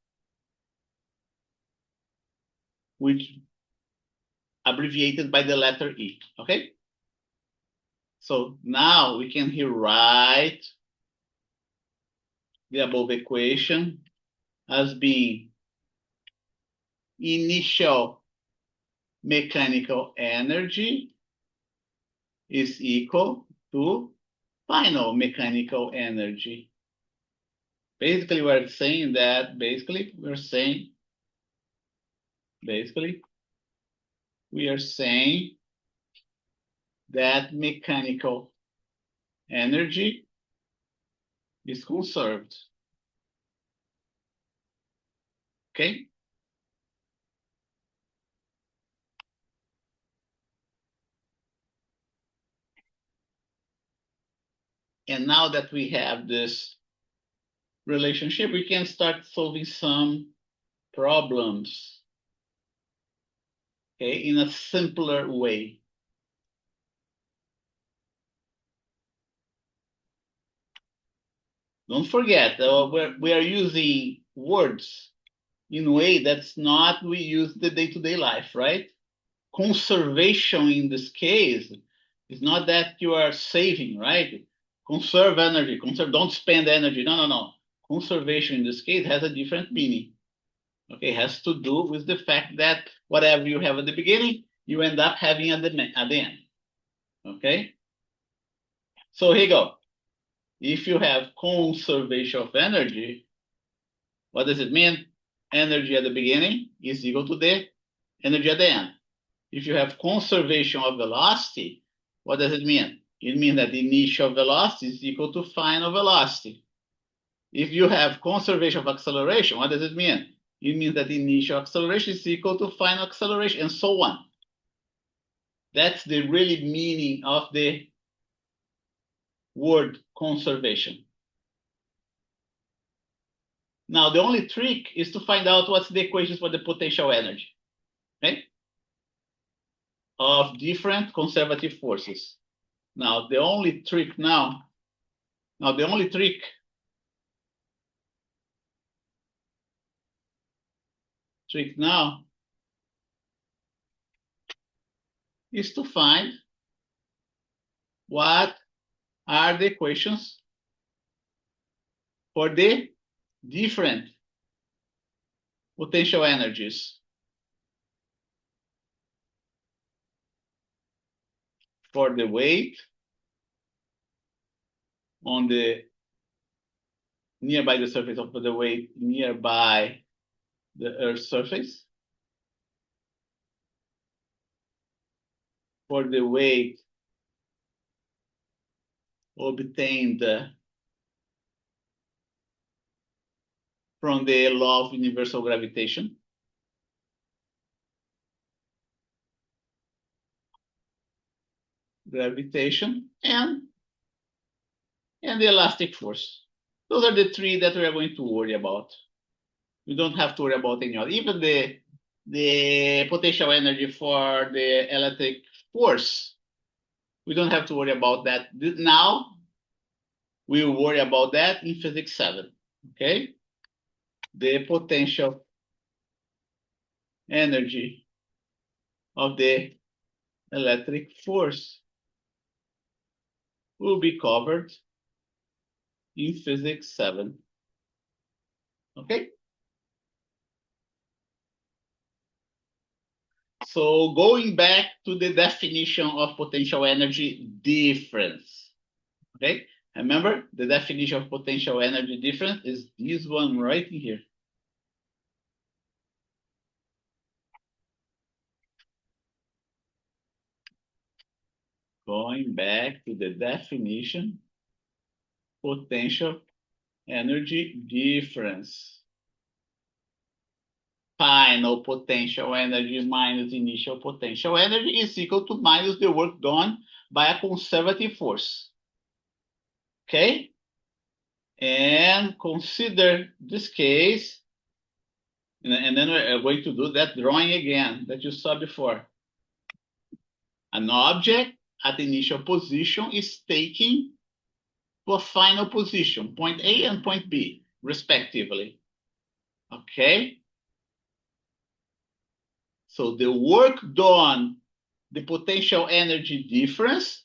which abbreviated by the letter E, okay? So now we can here write the above equation as being initial mechanical energy is equal to final mechanical energy. Basically, we're saying that, we are saying that mechanical energy is conserved. Okay? And now that we have this relationship, we can start solving some problems, okay, in a simpler way. Don't forget, we are using words in a way that's not we use the day-to-day life, right? Conservation in this case is not that you are saving, right? Conserve energy, don't spend energy. No. Conservation in this case has a different meaning. Okay, it has to do with the fact that whatever you have at the beginning, you end up having at the end. Okay? So here you go. If you have conservation of energy, what does it mean? Energy at the beginning is equal to the energy at the end. If you have conservation of velocity, what does it mean? It means that the initial velocity is equal to final velocity. If you have conservation of acceleration, what does it mean? It means that the initial acceleration is equal to final acceleration, and so on. That's the really meaning of the word conservation. Now, the only trick is to find out what's the equations for the potential energy, okay, of different conservative forces. Now, the only trick now is to find what are the equations for the different potential energies for the weight on the nearby the surface of the weight nearby the Earth's surface, for the weight obtained from the law of universal gravitation, and the elastic force. Those are the three that we are going to worry about. We don't have to worry about any other. Even the potential energy for the electric force, we don't have to worry about that. Now, we will worry about that in Physics 7, okay? The potential energy of the electric force will be covered in Physics 7, okay? So going back to the definition of potential energy difference, okay? Remember, the definition of potential energy difference is this one right in here. Going back to the definition, potential energy difference. Pi final potential energy minus initial potential energy is equal to minus the work done by a conservative force. Okay? And consider this case, and then we're going to do that drawing again that you saw before. An object at the initial position is taken to a final position, point A and point B, respectively. Okay? So the work done, the potential energy difference,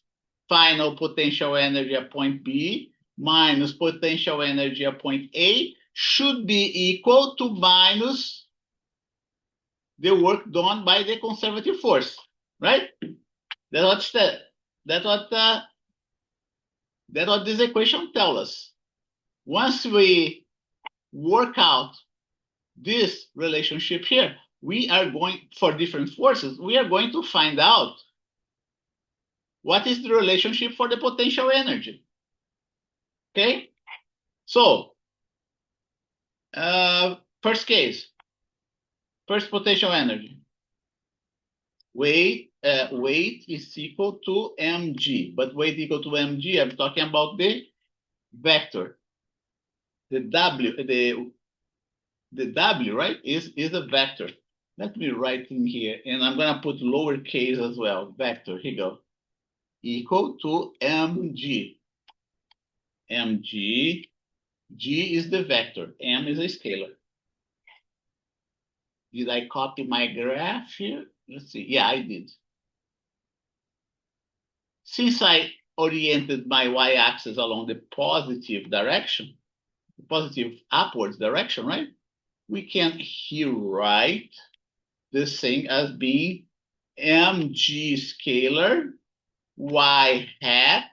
final potential energy at point B minus potential energy at point A should be equal to minus the work done by the conservative force, right? That's what this equation tells us. Once we work out this relationship here, we are going, for different forces, we are going to find out what is the relationship for the potential energy. Okay? So, first case, first potential energy. Weight is equal to mg, but weight equal to mg, I'm talking about the vector. The W, right, is a vector. Let me write in here, and I'm gonna put lowercase as well, vector, here you go, equal to mg. Mg, g is the vector, m is a scalar. Did I copy my graph here? Let's see, yeah, I did. Since I oriented my y-axis along the positive direction, the positive upwards direction, right? We can here write this thing as being mg scalar y hat,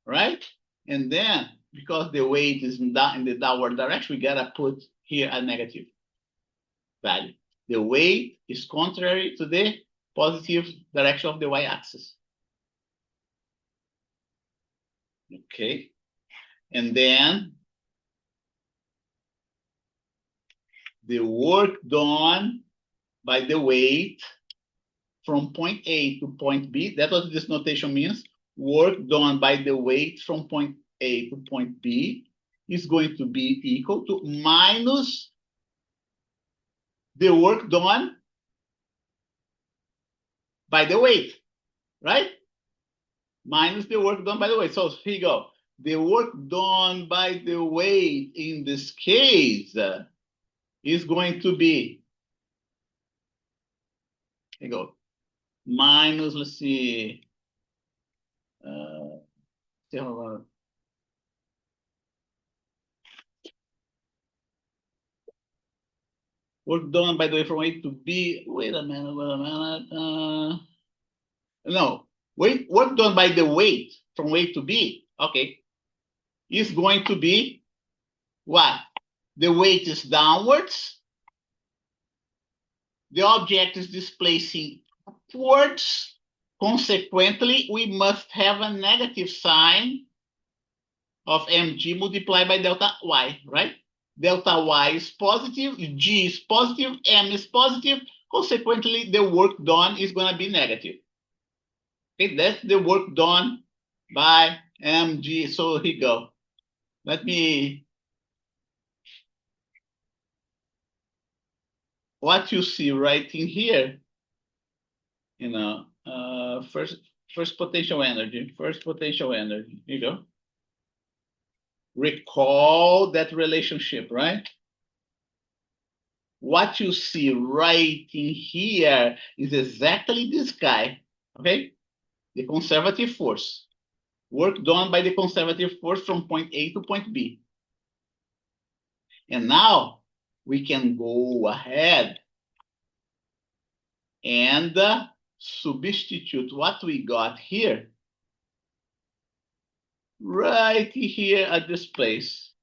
right? And then, because the weight is in the downward direction, we gotta put here a negative value. The weight is contrary to the positive direction of the y-axis. Okay, and then the work done by the weight from point A to point B, that's what this notation means. Work done by the weight from point A to point B is going to be equal to minus the work done by the weight, right? Minus the work done by the weight. So here you go. The work done by the weight in this case is going to be, here you go, minus, let's see, work done by the way from A to B. Wait a minute. No, work done by the weight from A to B. Okay, is going to be what? The weight is downwards. The object is displacing upwards. Consequently, we must have a negative sign of mg multiplied by delta y, right? Delta y is positive, g is positive, m is positive. Consequently, the work done is going to be negative. Okay, that's the work done by mg. So here you go. Let me, what you see right in here, you know, first potential energy, here you go. Recall that relationship, right? What you see right in here is exactly this guy, okay? The conservative force. Work done by the conservative force from point A to point B. And now we can go ahead and substitute what we got here right here at this place.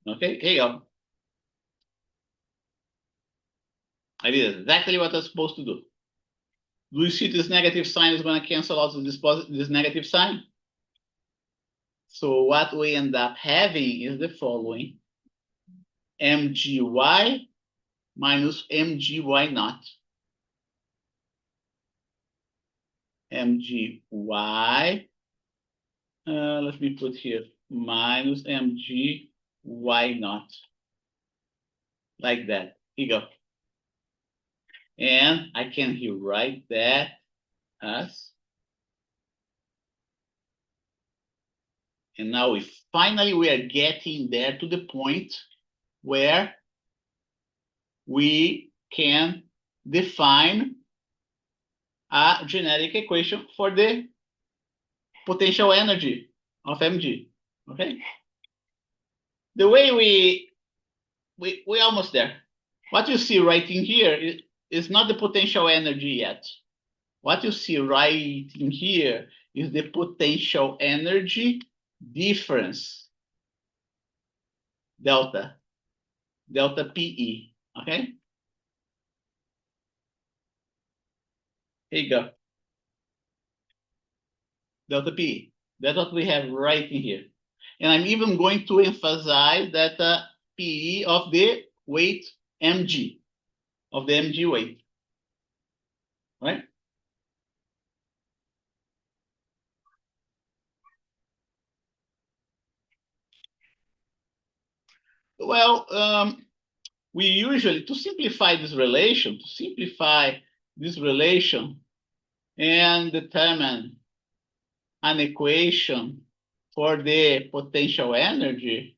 Okay, here you go. I did exactly what I was supposed to do. Do you see this negative sign is going to cancel out this negative sign? So what we end up having is the following. mgy minus mgy naught. Mgy, let me put here, minus mgy naught. Like that. Here you go. And I can rewrite that as, and now we are getting there to the point where we can define a generic equation for the potential energy of mg. Okay. The way we almost there. What you see right in here is not the potential energy yet. What you see right in here is the potential energy difference, delta PE, okay? Here you go. Delta PE. That's what we have right in here. And I'm even going to emphasize that PE of the weight mg, of the mg weight, right? Well, we usually, to simplify this relation, and determine an equation for the potential energy,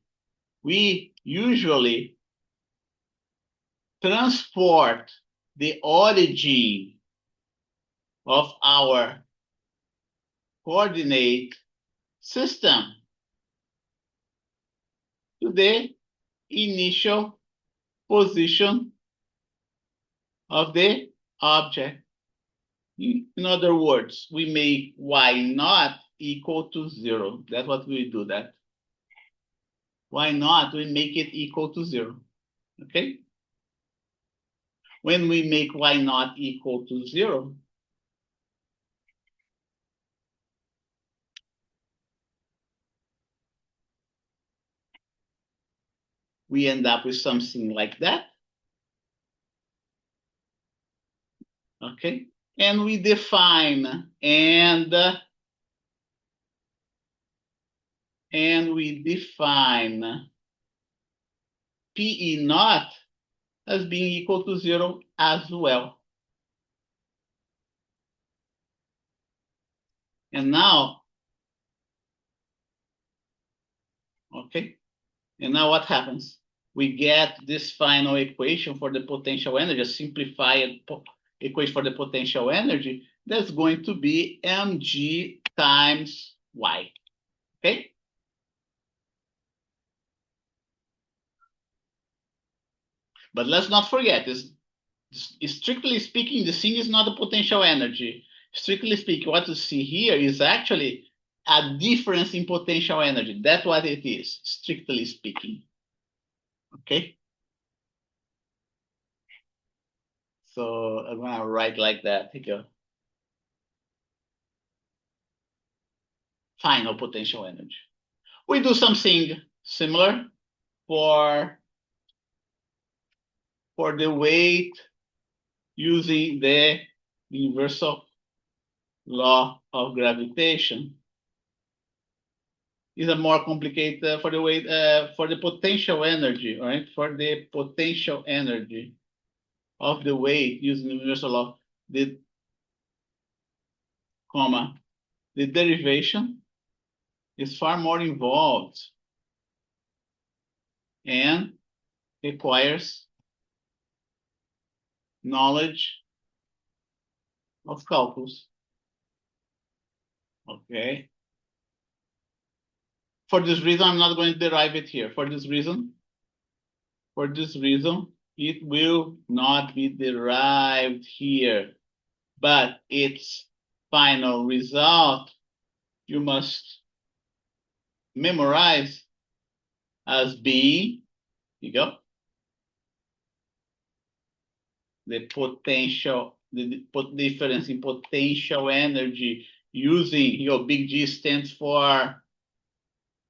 we usually transport the origin of our coordinate system to the initial position of the object. In other words, we make y naught equal to 0. That's what we do that. Y naught, we make it equal to 0. Okay? When we make y naught equal to 0, we end up with something like that. Okay? And we define and we define PE naught as being equal to 0 as well. And now, okay, and now what happens? We get this final equation for the potential energy, a simplified equation for the potential energy, that's going to be mg times y, okay? But let's not forget, strictly speaking, the thing is not the potential energy. Strictly speaking, what you see here is actually a difference in potential energy. That's what it is, strictly speaking. Okay? So I'm going to write like that. Here you go. Final potential energy. We do something similar for the weight using the universal law of gravitation. Is a more complicated for the weight, for the potential energy, right? For the potential energy of the weight using the universal law, the derivation is far more involved and requires knowledge of calculus. Okay. For this reason, I'm not going to derive it here. For this reason, it will not be derived here, but its final result you must memorize as being, here you go, the potential, the difference in potential energy using, here you go, big G stands for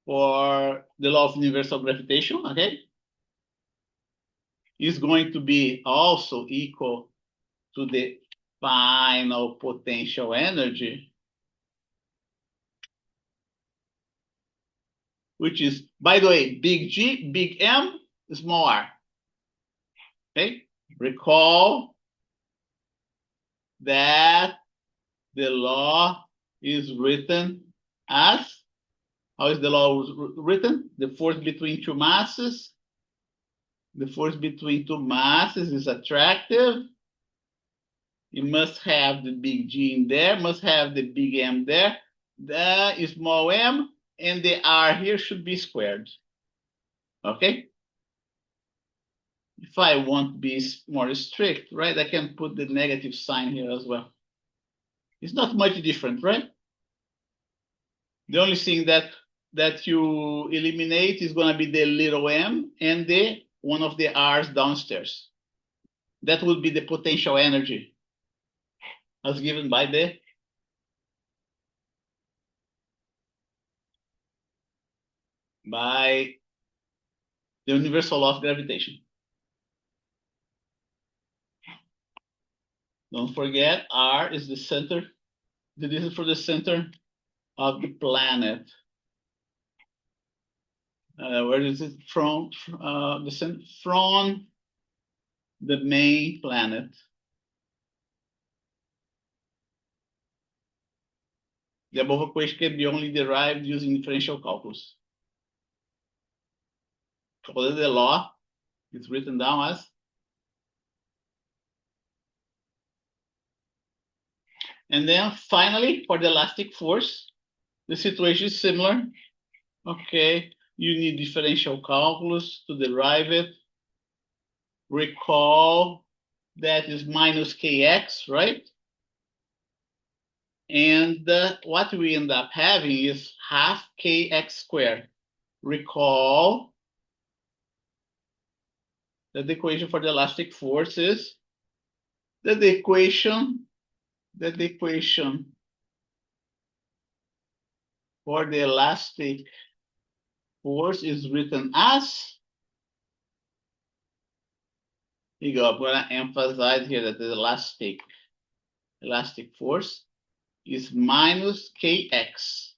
the law of universal gravitation, okay? is going to be also equal to the final potential energy, which is, by the way, big G, big M, small r. Okay? Recall that the law is written as, how is the law written? The force between two masses. The force between two masses is attractive. You must have the big G in there, must have the big M there, the small m, and the r here should be squared. Okay? If I want to be more strict, right, I can put the negative sign here as well. It's not much different, right? The only thing that you eliminate is going to be the little m and the one of the r's downstairs. That would be the potential energy as given by the universal law of gravitation. Don't forget, r is the center. This is for the center of the planet. Where is it from? From the main planet. The above equation can be only derived using differential calculus. So the law is written down as. And then finally, for the elastic force, the situation is similar. Okay, you need differential calculus to derive it. Recall that is minus kx, right? And what we end up having is half kx squared. Recall that the equation for the elastic force is that the equation for the elastic force is written as. Here you go. I'm going to emphasize here that the elastic force is minus kx.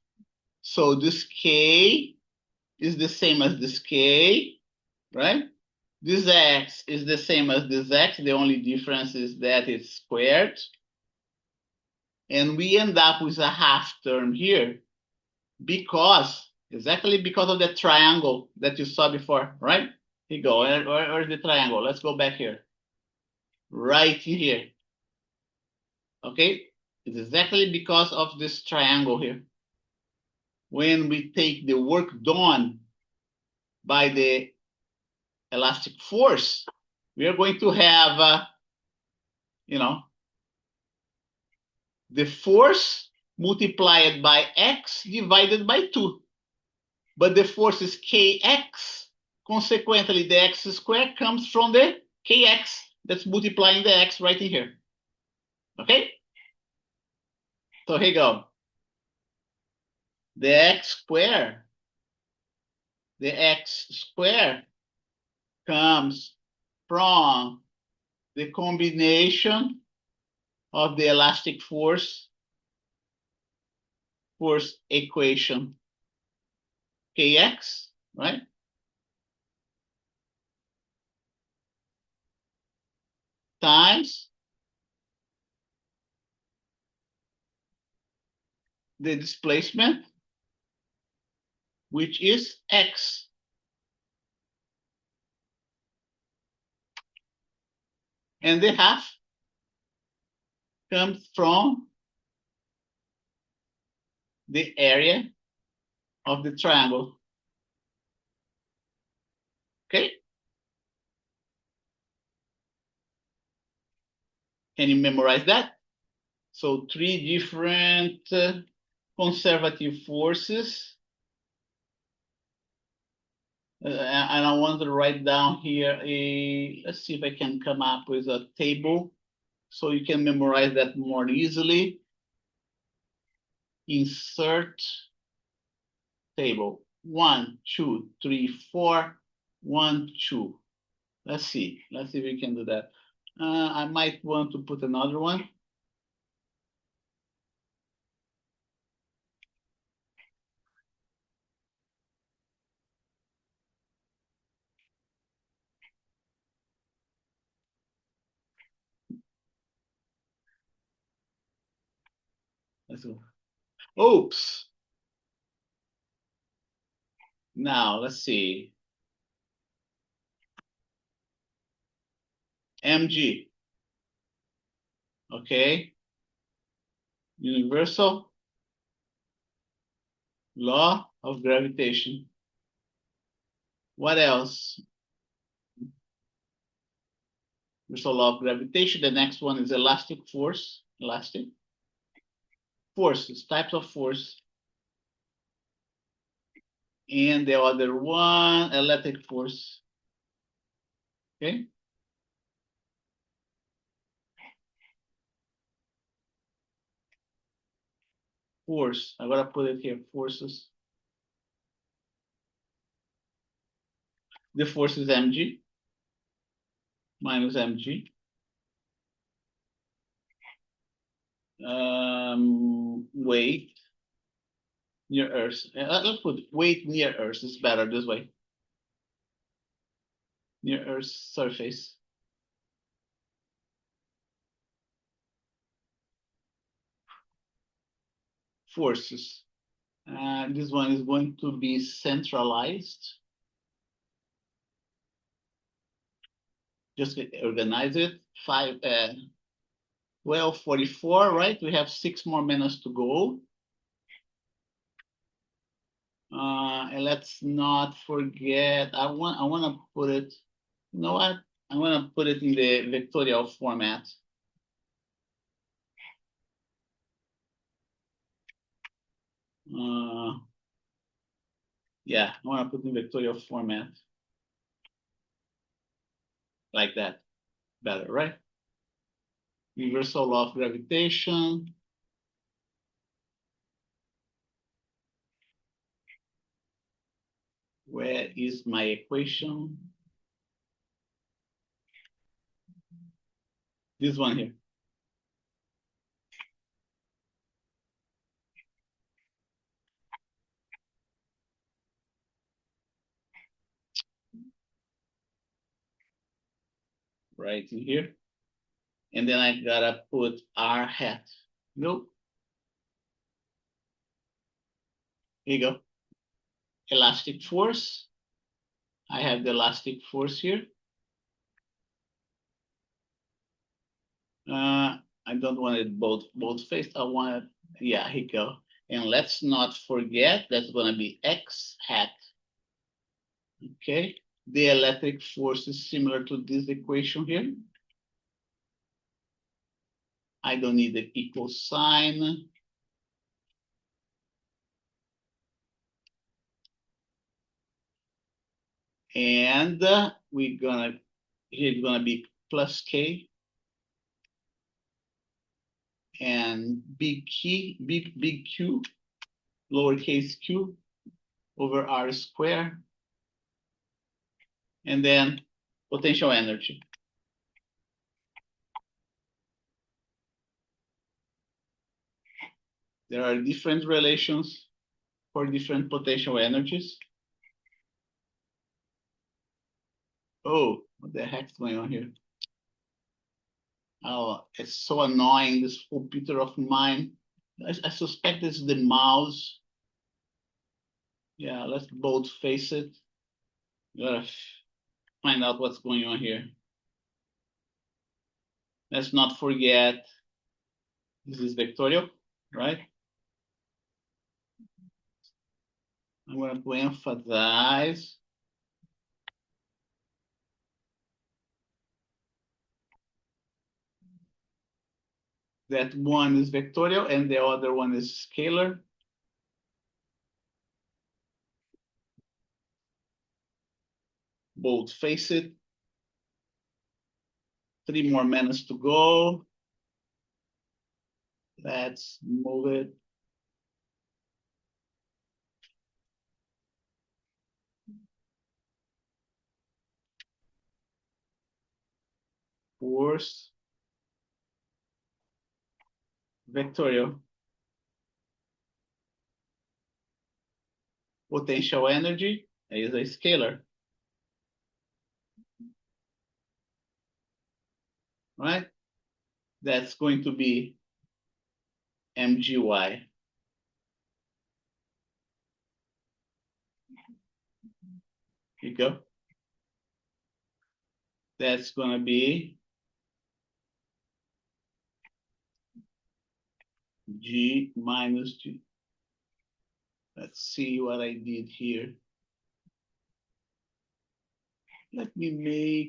So this k is the same as this k, right? This x is the same as this x. The only difference is that it's squared. And we end up with a half term here exactly because of the triangle that you saw before, right? Here you go. Where's the triangle? Let's go back here. Right here. Okay? It's exactly because of this triangle here. When we take the work done by the elastic force, we are going to have, the force multiplied by x divided by 2. But the force is kx. Consequently, the x squared comes from the kx that's multiplying the x right in here. Okay? So here you go. The x squared comes from the combination of the elastic force equation kx, right? Times the displacement, which is x. And the half comes from the area of the triangle. Okay? Can you memorize that? So 3 different conservative forces. And I want to write down here let's see if I can come up with a table so you can memorize that more easily. Insert table. 1, 2, 3, 4, 1, 2. Let's see. Let's see if we can do that. I might want to put another one. Let's go. Oops. Now, let's see. mg. Okay. Universal law of gravitation. What else? Universal law of gravitation. The next one is elastic force. Elastic forces, types of force. And the other one, electric force. Okay. Force. I'm gonna put it here. Forces. The force is mg minus mg. Weight near Earth. Let's put weight near Earth. It's better this way. Near Earth's surface. Forces. This one is going to be centralized. Just organize it. 12:44, right? We have 6 more minutes to go. And let's not forget. I want to put it. You know what? I want to put it in the vectorial format. Yeah, I want to put in vectorial format like that. Better, right? Universal law of gravitation. Where is my equation? This one here. Right in here. And then I gotta put r hat. Nope. Here you go. Elastic force. I have the elastic force here. I don't want it both faced. I want it, yeah, here you go. And let's not forget that's gonna be x hat. Okay. The electric force is similar to this equation here. I don't need the equal sign. And here's gonna be plus k and big Q, lowercase q over r squared, and then potential energy. There are different relations for different potential energies. Oh, what the heck's going on here? Oh, it's so annoying, this computer of mine. I suspect it's the mouse. Yeah, let's both face it. Gotta find out what's going on here. Let's not forget, this is vectorial, right? I'm going to emphasize that one is vectorial and the other one is scalar. Both face it. 3 more minutes to go. Let's move it. force vectorial potential energy is a scalar, right? That's going to be mgy. Here you go. That's going to be G minus G. Let's see what I did here. Let me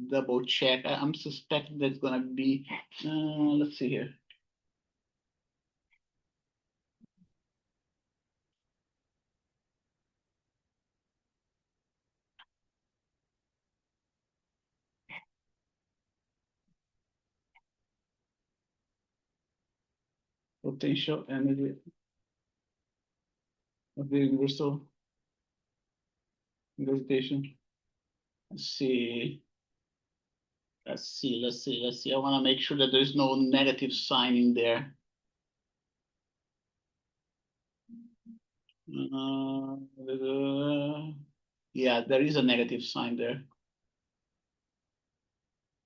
double check. I'm suspecting that's going to be, let's see here. Potential energy of the universal gravitation. Let's see. I want to make sure that there's no negative sign in there. Yeah, there is a negative sign there.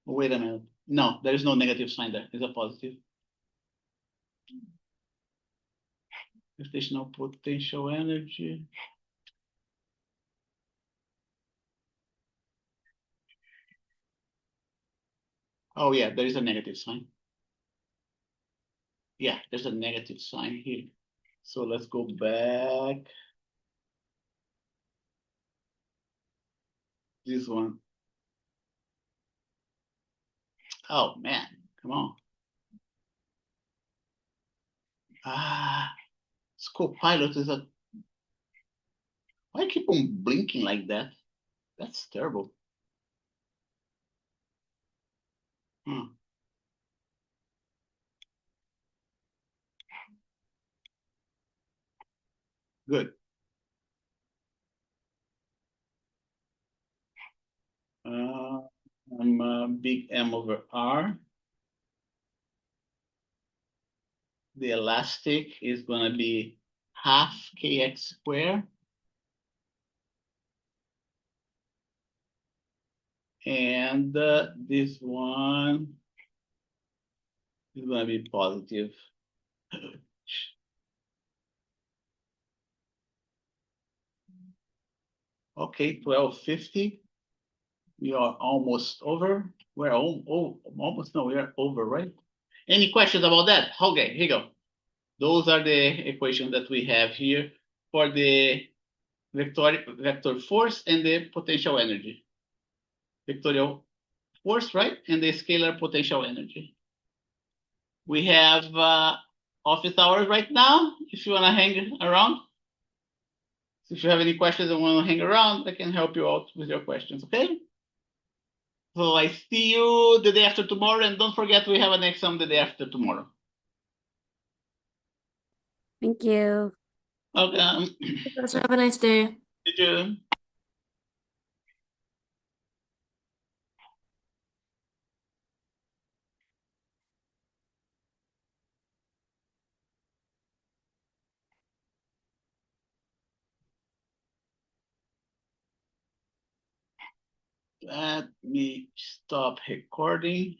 Wait a minute. No, there is no negative sign there. It's a positive. Gravitational potential energy. Oh yeah, there is a negative sign. Yeah, there's a negative sign here. So let's go back. This one. Oh man, come on. Copilot is a. Why keep on blinking like that? That's terrible. Good. I'm big M over R. The elastic is going to be half kx squared. And this one is going to be positive. Okay, 1250. We are almost over. We're almost, no, we are over, right? Any questions about that? Okay, here you go. Those are the equations that we have here for the vector force and the potential energy. Vectorial force, right? And the scalar potential energy. We have office hours right now. If you want to hang around. So if you have any questions and want to hang around, I can help you out with your questions, okay? So I see you the day after tomorrow, and don't forget we have an exam the day after tomorrow. Thank you. Welcome. Professor, have a nice day. You too. Let me stop recording.